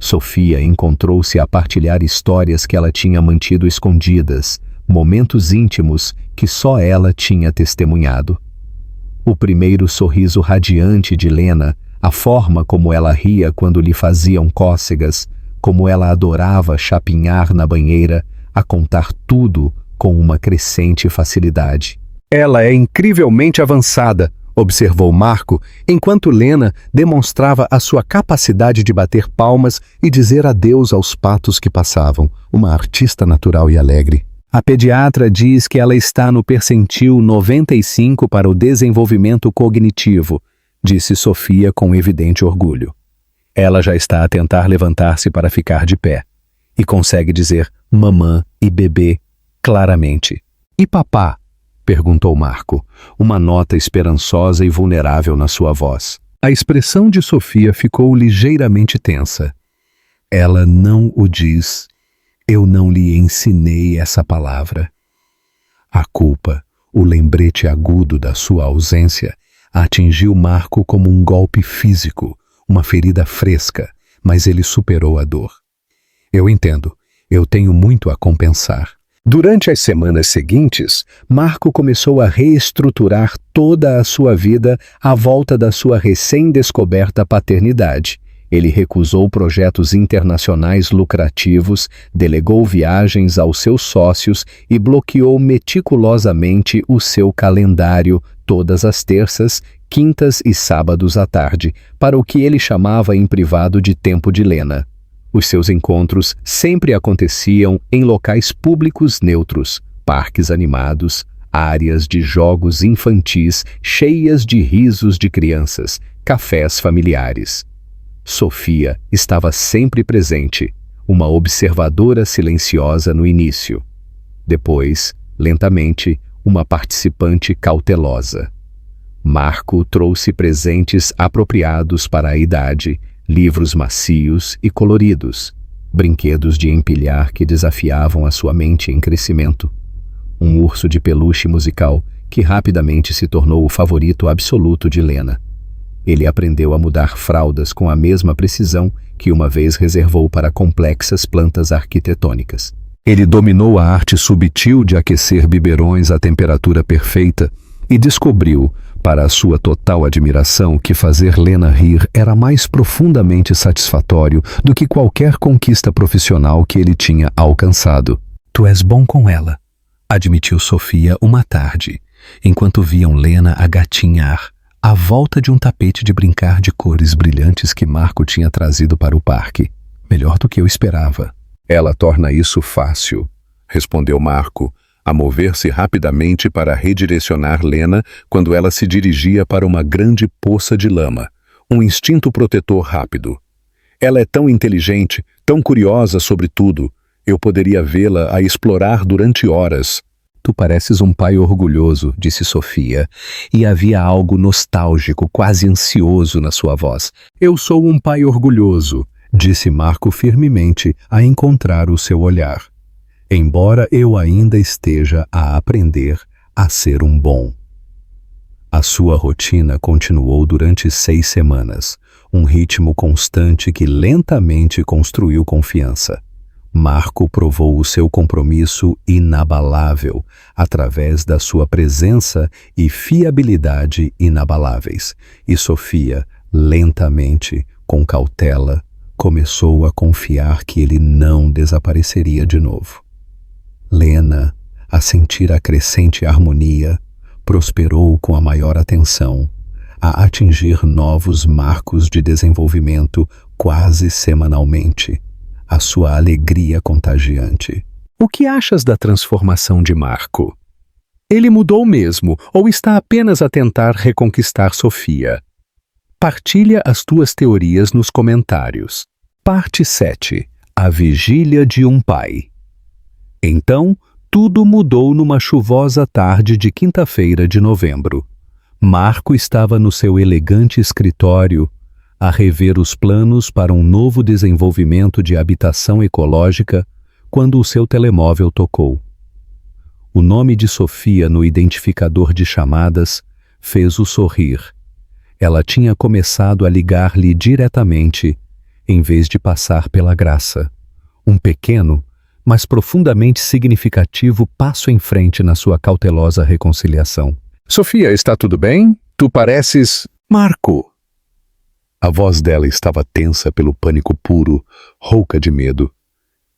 Speaker 1: Sofia encontrou-se a partilhar histórias que ela tinha mantido escondidas, momentos íntimos que só ela tinha testemunhado. O primeiro sorriso radiante de Lena, a forma como ela ria quando lhe faziam cócegas, como ela adorava chapinhar na banheira, a contar tudo com uma crescente facilidade. Ela é incrivelmente avançada, observou Marco, enquanto Lena demonstrava a sua capacidade de bater palmas e dizer adeus aos patos que passavam, uma artista natural e alegre. A pediatra diz que ela está no percentil 95 para o desenvolvimento cognitivo, disse Sofia com evidente orgulho. Ela já está a tentar levantar-se para ficar de pé e consegue dizer mamã e bebê claramente. E papá? Perguntou Marco, uma nota esperançosa e vulnerável na sua voz. A expressão de Sofia ficou ligeiramente tensa. Ela não o diz. Eu não lhe ensinei essa palavra. A culpa, o lembrete agudo da sua ausência, atingiu Marco como um golpe físico, uma ferida fresca, mas ele superou a dor. Eu entendo, eu tenho muito a compensar. Durante as semanas seguintes, Marco começou a reestruturar toda a sua vida à volta da sua recém-descoberta paternidade. Ele recusou projetos internacionais lucrativos, delegou viagens aos seus sócios e bloqueou meticulosamente o seu calendário todas as terças, quintas e sábados à tarde, para o que ele chamava em privado de tempo de Lena. Os seus encontros sempre aconteciam em locais públicos neutros, parques animados, áreas de jogos infantis cheias de risos de crianças, cafés familiares. Sofia estava sempre presente, uma observadora silenciosa no início. Depois, lentamente, uma participante cautelosa. Marco trouxe presentes apropriados para a idade, livros macios e coloridos, brinquedos de empilhar que desafiavam a sua mente em crescimento. Um urso de peluche musical que rapidamente se tornou o favorito absoluto de Lena. Ele aprendeu a mudar fraldas com a mesma precisão que uma vez reservou para complexas plantas arquitetônicas. Ele dominou a arte subtil de aquecer biberões à temperatura perfeita e descobriu, Para a sua total admiração, que fazer Lena rir era mais profundamente satisfatório do que qualquer conquista profissional que ele tinha alcançado. "Tu és bom com ela", admitiu Sofia uma tarde, enquanto viam Lena agatinhar à volta de um tapete de brincar de cores brilhantes que Marco tinha trazido para o parque. "Melhor do que eu esperava." "Ela torna isso fácil", respondeu Marco, a mover-se rapidamente para redirecionar Lena quando ela se dirigia para uma grande poça de lama, um instinto protetor rápido. "Ela é tão inteligente, tão curiosa sobre tudo. Eu poderia vê-la a explorar durante horas." "Tu pareces um pai orgulhoso", disse Sofia, e havia algo nostálgico, quase ansioso na sua voz. "Eu sou um pai orgulhoso", disse Marco firmemente, a encontrar o seu olhar. "Embora eu ainda esteja a aprender a ser um bom." A sua rotina continuou durante 6 semanas, um ritmo constante que lentamente construiu confiança. Marco provou o seu compromisso inabalável através da sua presença e fiabilidade inabaláveis, e Sofia, lentamente, com cautela, começou a confiar que ele não desapareceria de novo. Lena, a sentir a crescente harmonia, prosperou com a maior atenção, a atingir novos marcos de desenvolvimento quase semanalmente, a sua alegria contagiante. "O que achas da transformação de Marco? Ele mudou mesmo ou está apenas a tentar reconquistar Sofia?" Partilha as tuas teorias nos comentários. Parte 7. A vigília de um pai. Então, tudo mudou numa chuvosa tarde de quinta-feira de novembro. Marco estava no seu elegante escritório, a rever os planos para um novo desenvolvimento de habitação ecológica, quando o seu telemóvel tocou. O nome de Sofia no identificador de chamadas fez-o sorrir. Ela tinha começado a ligar-lhe diretamente, em vez de passar pela graça. Um pequeno, mas profundamente significativo passo em frente na sua cautelosa reconciliação. "Sofia, está tudo bem? Tu pareces... Marco!" A voz dela estava tensa pelo pânico puro, rouca de medo.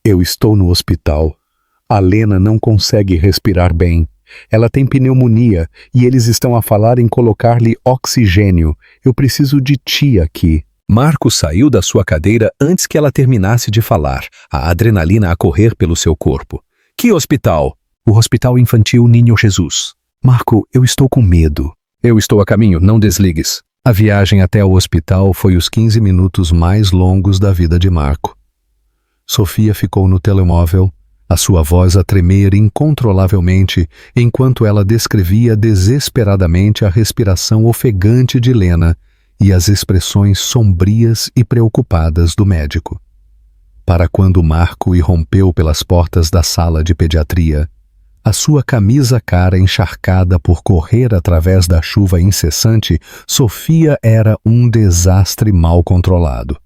Speaker 1: "Eu estou no hospital. A Lena não consegue respirar bem. Ela tem pneumonia e eles estão a falar em colocar-lhe oxigênio. Eu preciso de ti aqui." Marco saiu da sua cadeira antes que ela terminasse de falar, a adrenalina a correr pelo seu corpo. "Que hospital?" "O Hospital Infantil Niño Jesus." "Marco, eu estou com medo." "Eu estou a caminho, não desligues." A viagem até o hospital foi os 15 minutos mais longos da vida de Marco. Sofia ficou no telemóvel, a sua voz a tremer incontrolavelmente, enquanto ela descrevia desesperadamente a respiração ofegante de Lena e as expressões sombrias e preocupadas do médico. Para quando Marco irrompeu pelas portas da sala de pediatria, a sua camisa cara encharcada por correr através da chuva incessante, Sofia era um desastre mal controlado.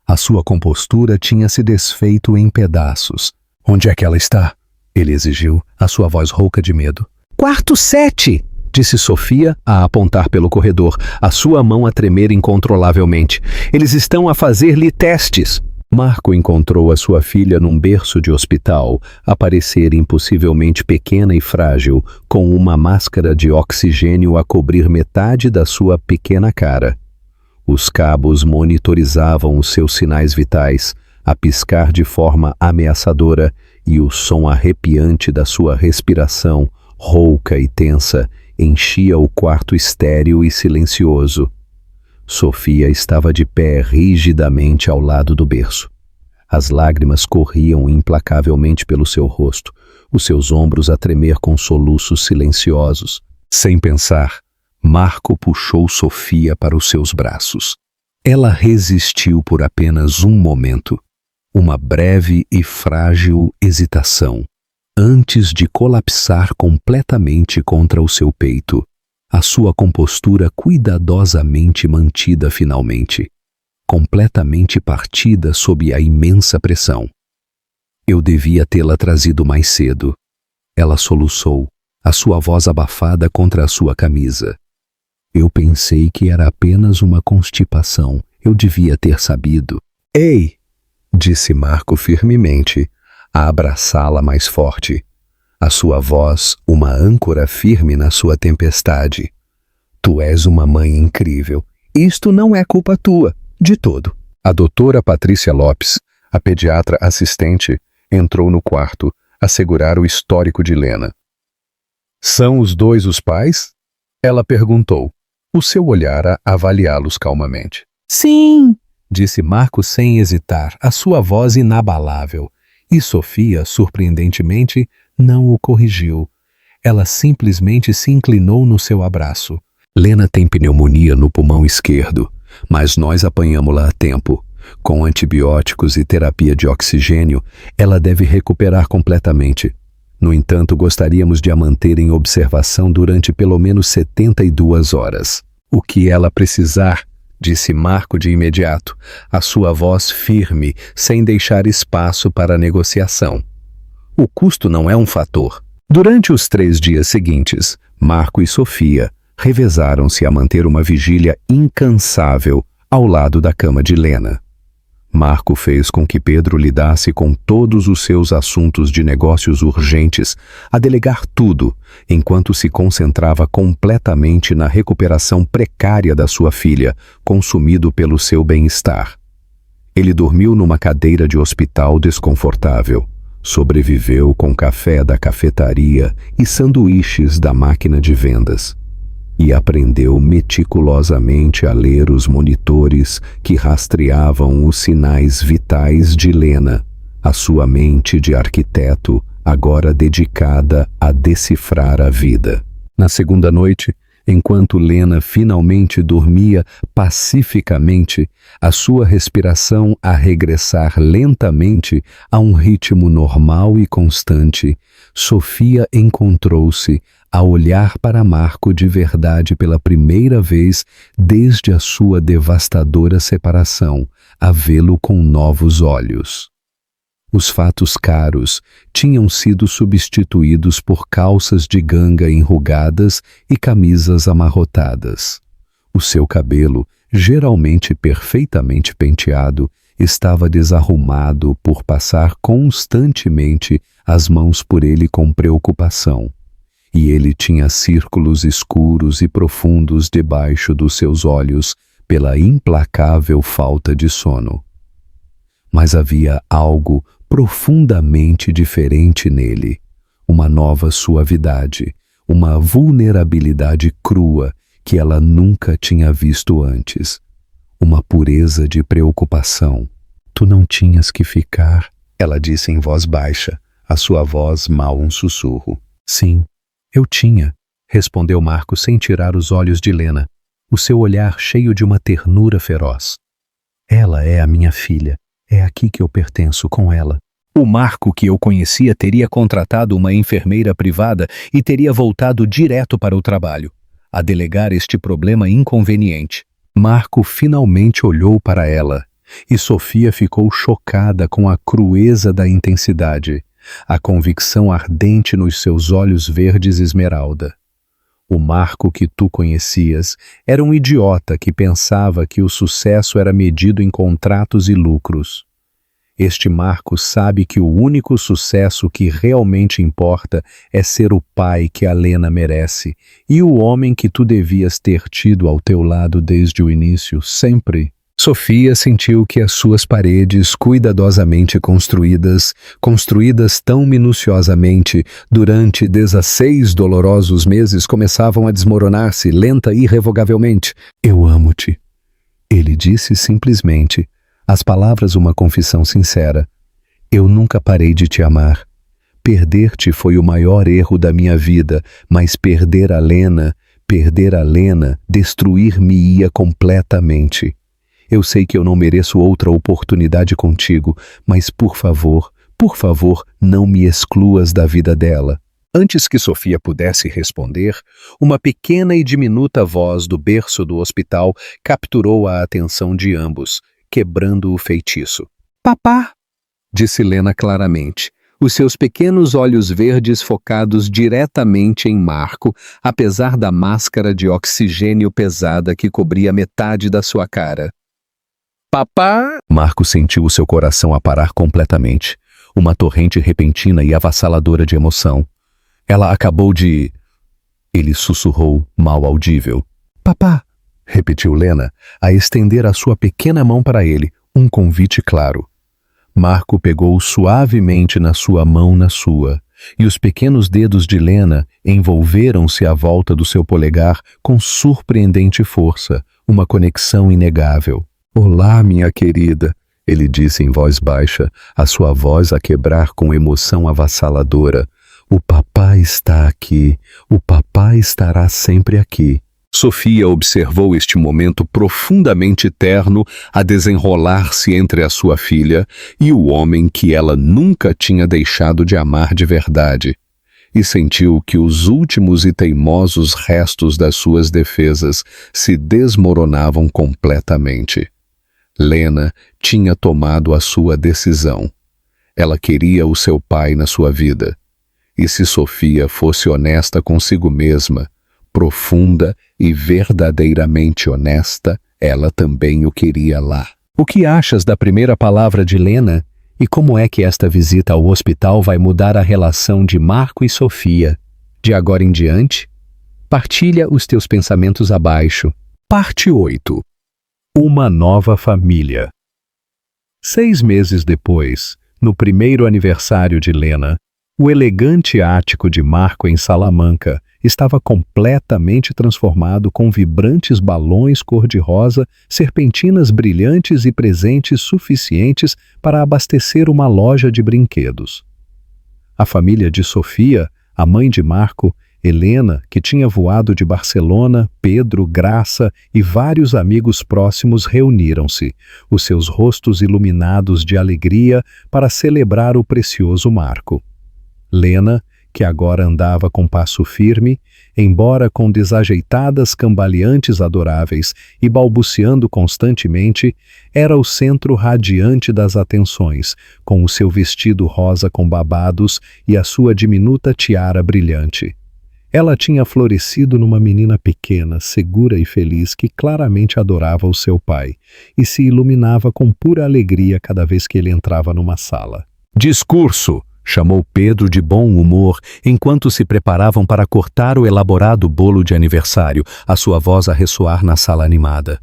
Speaker 1: A sua compostura tinha se desfeito em pedaços. "Onde é que ela está?" ele exigiu, a sua voz rouca de medo. "Quarto 7, disse Sofia, a apontar pelo corredor, a sua mão a tremer incontrolavelmente. "Eles estão a fazer-lhe testes." Marco encontrou a sua filha num berço de hospital, a parecer impossivelmente pequena e frágil, com uma máscara de oxigênio a cobrir metade da sua pequena cara. Os cabos monitorizavam os seus sinais vitais, a piscar de forma ameaçadora, e o som arrepiante da sua respiração, rouca e tensa, enchia o quarto estéril e silencioso. Sofia estava de pé rigidamente ao lado do berço. As lágrimas corriam implacavelmente pelo seu rosto, os seus ombros a tremer com soluços silenciosos. Sem pensar, Marco puxou Sofia para os seus braços. Ela resistiu por apenas um momento, uma breve e frágil hesitação, antes de colapsar completamente contra o seu peito, a sua compostura cuidadosamente mantida finalmente, completamente partida sob a imensa pressão. "Eu devia tê-la trazido mais cedo." Ela soluçou, a sua voz abafada contra a sua camisa. Eu pensei que era apenas uma constipação. Eu devia ter sabido. Ei! Disse Marco firmemente, a abraçá-la mais forte. A sua voz, uma âncora firme na sua tempestade. Tu és uma mãe incrível. Isto não é culpa tua, de todo. A doutora Patrícia Lopes, a pediatra assistente, entrou no quarto, a segurar o histórico de Lena. São os dois os pais? Ela perguntou, o seu olhar a avaliá-los calmamente.
Speaker 2: Sim,
Speaker 1: Disse Marco sem hesitar, a sua voz inabalável. E Sofia, surpreendentemente, não o corrigiu. Ela simplesmente se inclinou no seu abraço. Lena tem pneumonia no pulmão esquerdo, mas nós apanhamos-la a tempo. Com antibióticos e terapia de oxigênio, ela deve recuperar completamente. No entanto, gostaríamos de a manter em observação durante pelo menos 72 horas. O que ela precisar, disse Marco de imediato, a sua voz firme, sem deixar espaço para negociação. O custo não é um fator. Durante os 3 dias seguintes, Marco e Sofia revezaram-se a manter uma vigília incansável ao lado da cama de Lena. Marco fez com que Pedro lidasse com todos os seus assuntos de negócios urgentes, a delegar tudo, enquanto se concentrava completamente na recuperação precária da sua filha, consumido pelo seu bem-estar. Ele dormiu numa cadeira de hospital desconfortável, sobreviveu com café da cafetaria e sanduíches da máquina de vendas. E aprendeu meticulosamente a ler os monitores que rastreavam os sinais vitais de Lena, a sua mente de arquiteto, agora dedicada a decifrar a vida. Na segunda noite, enquanto Lena finalmente dormia pacificamente, a sua respiração a regressar lentamente a um ritmo normal e constante, Sofia encontrou-se a olhar para Marco de verdade pela primeira vez desde a sua devastadora separação, a vê-lo com novos olhos. Os fatos caros tinham sido substituídos por calças de ganga enrugadas e camisas amarrotadas. O seu cabelo, geralmente perfeitamente penteado, estava desarrumado por passar constantemente as mãos por ele com preocupação. E ele tinha círculos escuros e profundos debaixo dos seus olhos pela implacável falta de sono. Mas havia algo profundamente diferente nele, uma nova suavidade, uma vulnerabilidade crua que ela nunca tinha visto antes, uma pureza de preocupação. Tu não tinhas que ficar, ela disse em voz baixa, a sua voz mal um sussurro. Sim, eu tinha, respondeu Marco sem tirar os olhos de Lena, o seu olhar cheio de uma ternura feroz. Ela é a minha filha. É aqui que eu pertenço com ela. O Marco que eu conhecia teria contratado uma enfermeira privada e teria voltado direto para o trabalho, a delegar este problema inconveniente. Marco finalmente olhou para ela, e Sofia ficou chocada com a crueza da intensidade, a convicção ardente nos seus olhos verdes esmeralda. O Marco que tu conhecias era um idiota que pensava que o sucesso era medido em contratos e lucros. Este Marco sabe que o único sucesso que realmente importa é ser o pai que a Lena merece e o homem que tu devias ter tido ao teu lado desde o início, sempre. Sofia sentiu que as suas paredes cuidadosamente construídas tão minuciosamente durante 16 dolorosos meses começavam a desmoronar-se lenta e irrevogavelmente. Eu amo-te. Ele disse simplesmente, as palavras uma confissão sincera. Eu nunca parei de te amar. Perder-te foi o maior erro da minha vida, mas perder a Lena, destruir-me-ia completamente. Eu sei que eu não mereço outra oportunidade contigo, mas por favor, não me excluas da vida dela. Antes que Sofia pudesse responder, uma pequena e diminuta voz do berço do hospital capturou a atenção de ambos, quebrando o feitiço. Papá! Disse Lena claramente, os seus pequenos olhos verdes focados diretamente em Marco, apesar da máscara de oxigênio pesada que cobria metade da sua cara. Papá! Marco sentiu o seu coração a parar completamente, uma torrente repentina e avassaladora de emoção. Ela acabou de... Ele sussurrou, mal audível. Papá! Repetiu Lena, a estender a sua pequena mão para ele, um convite claro. Marco pegou suavemente na sua mão na sua, e os pequenos dedos de Lena envolveram-se à volta do seu polegar com surpreendente força, uma conexão inegável. Olá, minha querida, ele disse em voz baixa, a sua voz a quebrar com emoção avassaladora. O papai está aqui, o papai estará sempre aqui. Sofia observou este momento profundamente terno a desenrolar-se entre a sua filha e o homem que ela nunca tinha deixado de amar de verdade, e sentiu que os últimos e teimosos restos das suas defesas se desmoronavam completamente. Lena tinha tomado a sua decisão. Ela queria o seu pai na sua vida. E se Sofia fosse honesta consigo mesma, profunda e verdadeiramente honesta, ela também o queria lá. O que achas da primeira palavra de Lena e como é que esta visita ao hospital vai mudar a relação de Marco e Sofia? De agora em diante? Partilha os teus pensamentos abaixo. Parte 8. Uma nova família. 6 meses depois, no primeiro aniversário de Lena, o elegante ático de Marco em Salamanca estava completamente transformado com vibrantes balões cor-de-rosa, serpentinas brilhantes e presentes suficientes para abastecer uma loja de brinquedos. A família de Sofia, a mãe de Marco, Helena, que tinha voado de Barcelona, Pedro, Graça e vários amigos próximos reuniram-se, os seus rostos iluminados de alegria para celebrar o precioso Marco. Lena, que agora andava com passo firme, embora com desajeitadas cambaleantes adoráveis e balbuciando constantemente, era o centro radiante das atenções, com o seu vestido rosa com babados e a sua diminuta tiara brilhante. Ela tinha florescido numa menina pequena, segura e feliz que claramente adorava o seu pai e se iluminava com pura alegria cada vez que ele entrava numa sala. Discurso! Chamou Pedro de bom humor enquanto se preparavam para cortar o elaborado bolo de aniversário, a sua voz a ressoar na sala animada.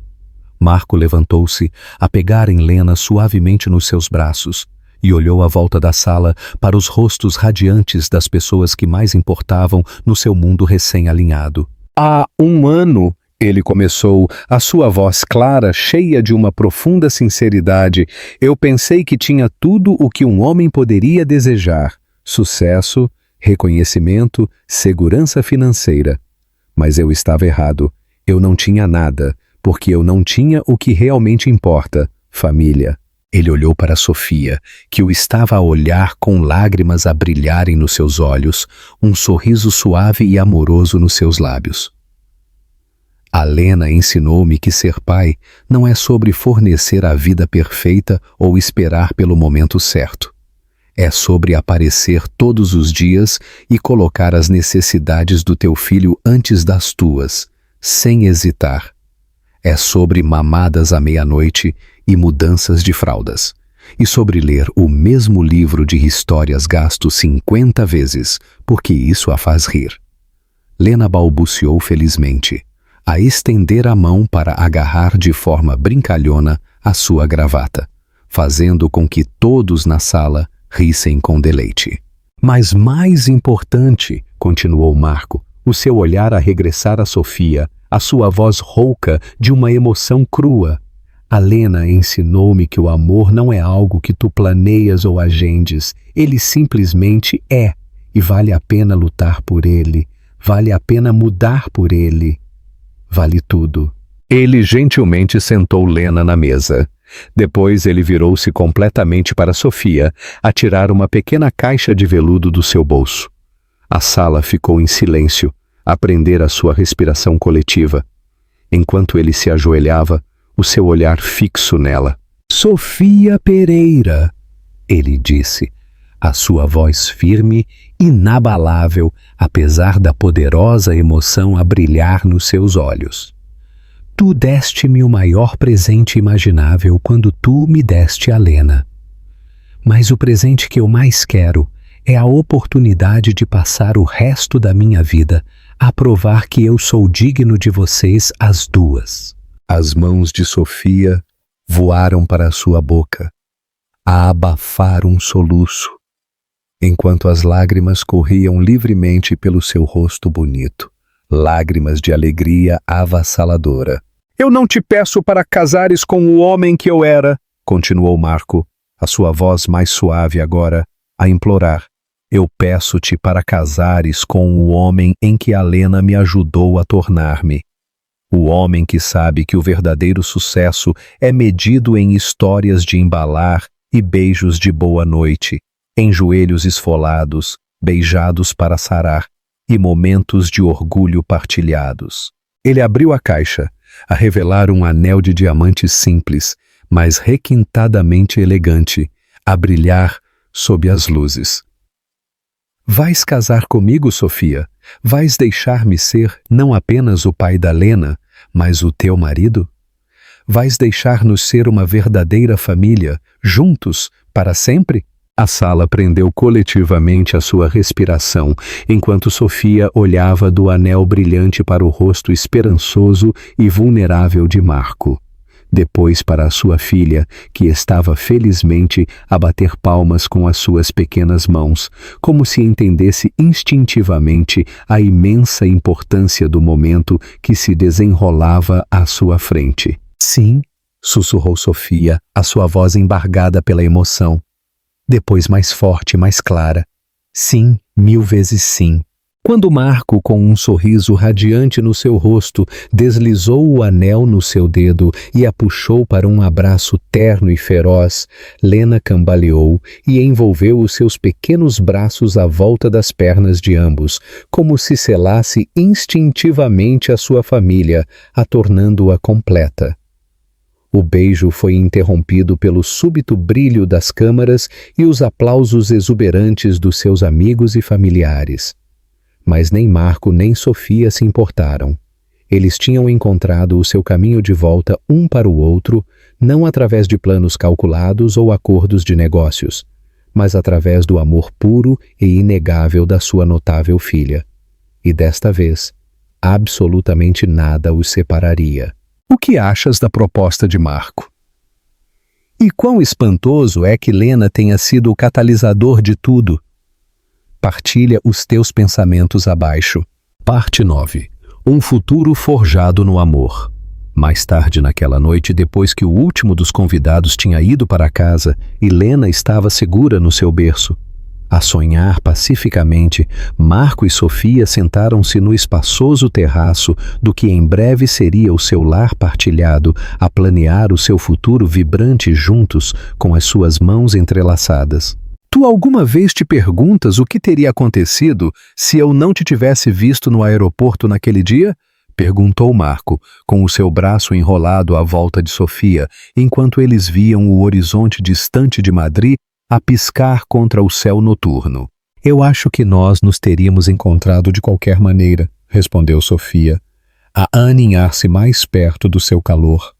Speaker 1: Marco levantou-se, a pegar em Lena suavemente nos seus braços, e olhou à volta da sala para os rostos radiantes das pessoas que mais importavam no seu mundo recém-alinhado. Há 1 ano, ele começou, a sua voz clara, cheia de uma profunda sinceridade, eu pensei que tinha tudo o que um homem poderia desejar: sucesso, reconhecimento, segurança financeira. Mas eu estava errado. Eu não tinha nada, porque eu não tinha o que realmente importa: família. Ele olhou para Sofia, que o estava a olhar com lágrimas a brilharem nos seus olhos, um sorriso suave e amoroso nos seus lábios. A Lena ensinou-me que ser pai não é sobre fornecer a vida perfeita ou esperar pelo momento certo. É sobre aparecer todos os dias e colocar as necessidades do teu filho antes das tuas, sem hesitar. É sobre mamadas à meia-noite e mudanças de fraldas. E sobre ler o mesmo livro de histórias gasto 50 vezes, porque isso a faz rir. Lena balbuciou felizmente, a estender a mão para agarrar de forma brincalhona a sua gravata, fazendo com que todos na sala rissem com deleite. Mas mais importante, continuou Marco, o seu olhar a regressar a Sofia, a sua voz rouca de uma emoção crua. A Lena ensinou-me que o amor não é algo que tu planeias ou agendes, ele simplesmente é, e vale a pena lutar por ele, vale a pena mudar por ele. Vale tudo. Ele gentilmente sentou Lena na mesa. Depois ele virou-se completamente para Sofia, a tirar uma pequena caixa de veludo do seu bolso. A sala ficou em silêncio, a prender a sua respiração coletiva. Enquanto ele se ajoelhava, o seu olhar fixo nela. Sofia Pereira, ele disse, a sua voz firme, inabalável, apesar da poderosa emoção a brilhar nos seus olhos. Tu deste-me o maior presente imaginável quando tu me deste a Lena. Mas o presente que eu mais quero é a oportunidade de passar o resto da minha vida a provar que eu sou digno de vocês as duas. As mãos de Sofia voaram para a sua boca, a abafar um soluço, enquanto as lágrimas corriam livremente pelo seu rosto bonito, lágrimas de alegria avassaladora. Eu não te peço para casares com o homem que eu era, continuou Marco, a sua voz mais suave agora, a implorar. Eu peço-te para casares com o homem em que a Lena me ajudou a tornar-me. O homem que sabe que o verdadeiro sucesso é medido em histórias de embalar e beijos de boa noite, em joelhos esfolados, beijados para sarar, e momentos de orgulho partilhados. Ele abriu a caixa, a revelar um anel de diamante simples, mas requintadamente elegante, a brilhar sob as luzes. Vais casar comigo, Sofia? Vais deixar-me ser não apenas o pai da Lena, mas o teu marido? Vais deixar-nos ser uma verdadeira família, juntos, para sempre? A sala prendeu coletivamente a sua respiração, enquanto Sofia olhava do anel brilhante para o rosto esperançoso e vulnerável de Marco. Depois para a sua filha, que estava felizmente a bater palmas com as suas pequenas mãos, como se entendesse instintivamente a imensa importância do momento que se desenrolava à sua frente. Sim, sussurrou Sofia, a sua voz embargada pela emoção. Depois mais forte, mais clara. Sim, 1000 vezes sim. Quando Marco, com um sorriso radiante no seu rosto, deslizou o anel no seu dedo e a puxou para um abraço terno e feroz, Lena cambaleou e envolveu os seus pequenos braços à volta das pernas de ambos, como se selasse instintivamente a sua família, a tornando-a completa. O beijo foi interrompido pelo súbito brilho das câmaras e os aplausos exuberantes dos seus amigos e familiares. Mas nem Marco nem Sofia se importaram. Eles tinham encontrado o seu caminho de volta um para o outro, não através de planos calculados ou acordos de negócios, mas através do amor puro e inegável da sua notável filha. E desta vez, absolutamente nada os separaria. O que achas da proposta de Marco? E quão espantoso é que Lena tenha sido o catalisador de tudo? Partilha os teus pensamentos abaixo. Parte 9. Um futuro forjado no amor. Mais tarde naquela noite, depois que o último dos convidados tinha ido para casa e Lena estava segura no seu berço, a sonhar pacificamente, Marco e Sofia sentaram-se no espaçoso terraço do que em breve seria o seu lar partilhado, a planear o seu futuro vibrante juntos com as suas mãos entrelaçadas. Tu alguma vez te perguntas o que teria acontecido se eu não te tivesse visto no aeroporto naquele dia? Perguntou Marco, com o seu braço enrolado à volta de Sofia, enquanto eles viam o horizonte distante de Madrid a piscar contra o céu noturno. Eu acho que nós nos teríamos encontrado de qualquer maneira, respondeu Sofia, a aninhar-se mais perto do seu calor,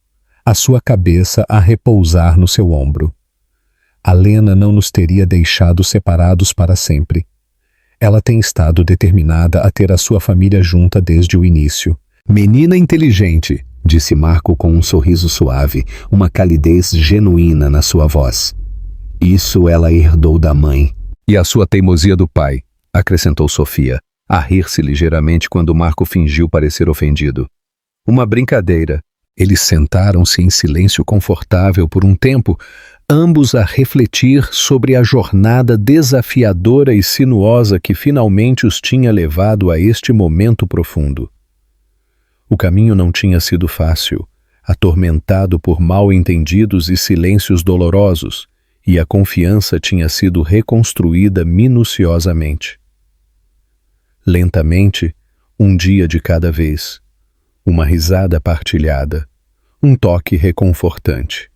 Speaker 1: a sua cabeça a repousar no seu ombro. A Lena não nos teria deixado separados para sempre. Ela tem estado determinada a ter a sua família junta desde o início. Menina inteligente, disse Marco com um sorriso suave, uma calidez genuína na sua voz. Isso ela herdou da mãe. E a sua teimosia do pai, acrescentou Sofia, a rir-se ligeiramente quando Marco fingiu parecer ofendido. Uma brincadeira. Eles sentaram-se em silêncio confortável por um tempo, ambos a refletir sobre a jornada desafiadora e sinuosa que finalmente os tinha levado a este momento profundo. O caminho não tinha sido fácil, atormentado por mal-entendidos e silêncios dolorosos, e a confiança tinha sido reconstruída minuciosamente. Lentamente, um dia de cada vez, uma risada partilhada, um toque reconfortante.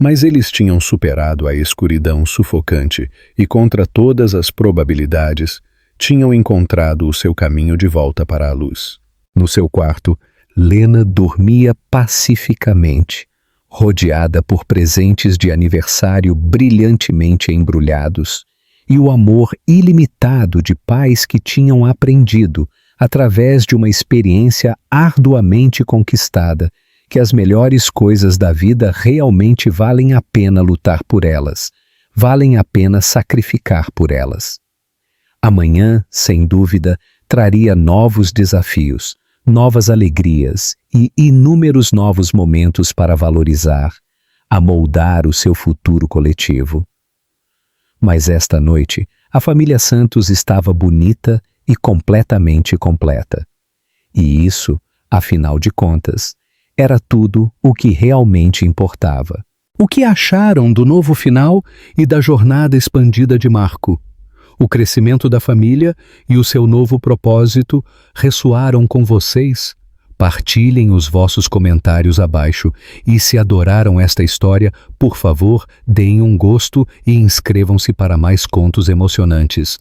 Speaker 1: Mas eles tinham superado a escuridão sufocante e, contra todas as probabilidades, tinham encontrado o seu caminho de volta para a luz. No seu quarto, Lena dormia pacificamente, rodeada por presentes de aniversário brilhantemente embrulhados e o amor ilimitado de pais que tinham aprendido, através de uma experiência arduamente conquistada, que as melhores coisas da vida realmente valem a pena lutar por elas, valem a pena sacrificar por elas. Amanhã, sem dúvida, traria novos desafios, novas alegrias e inúmeros novos momentos para valorizar, amoldar o seu futuro coletivo. Mas esta noite, a família Santos estava bonita e completamente completa. E isso, afinal de contas, era tudo o que realmente importava. O que acharam do novo final e da jornada expandida de Marco? O crescimento da família e o seu novo propósito ressoaram com vocês? Partilhem os vossos comentários abaixo e, se adoraram esta história, por favor, deem um gosto e inscrevam-se para mais contos emocionantes.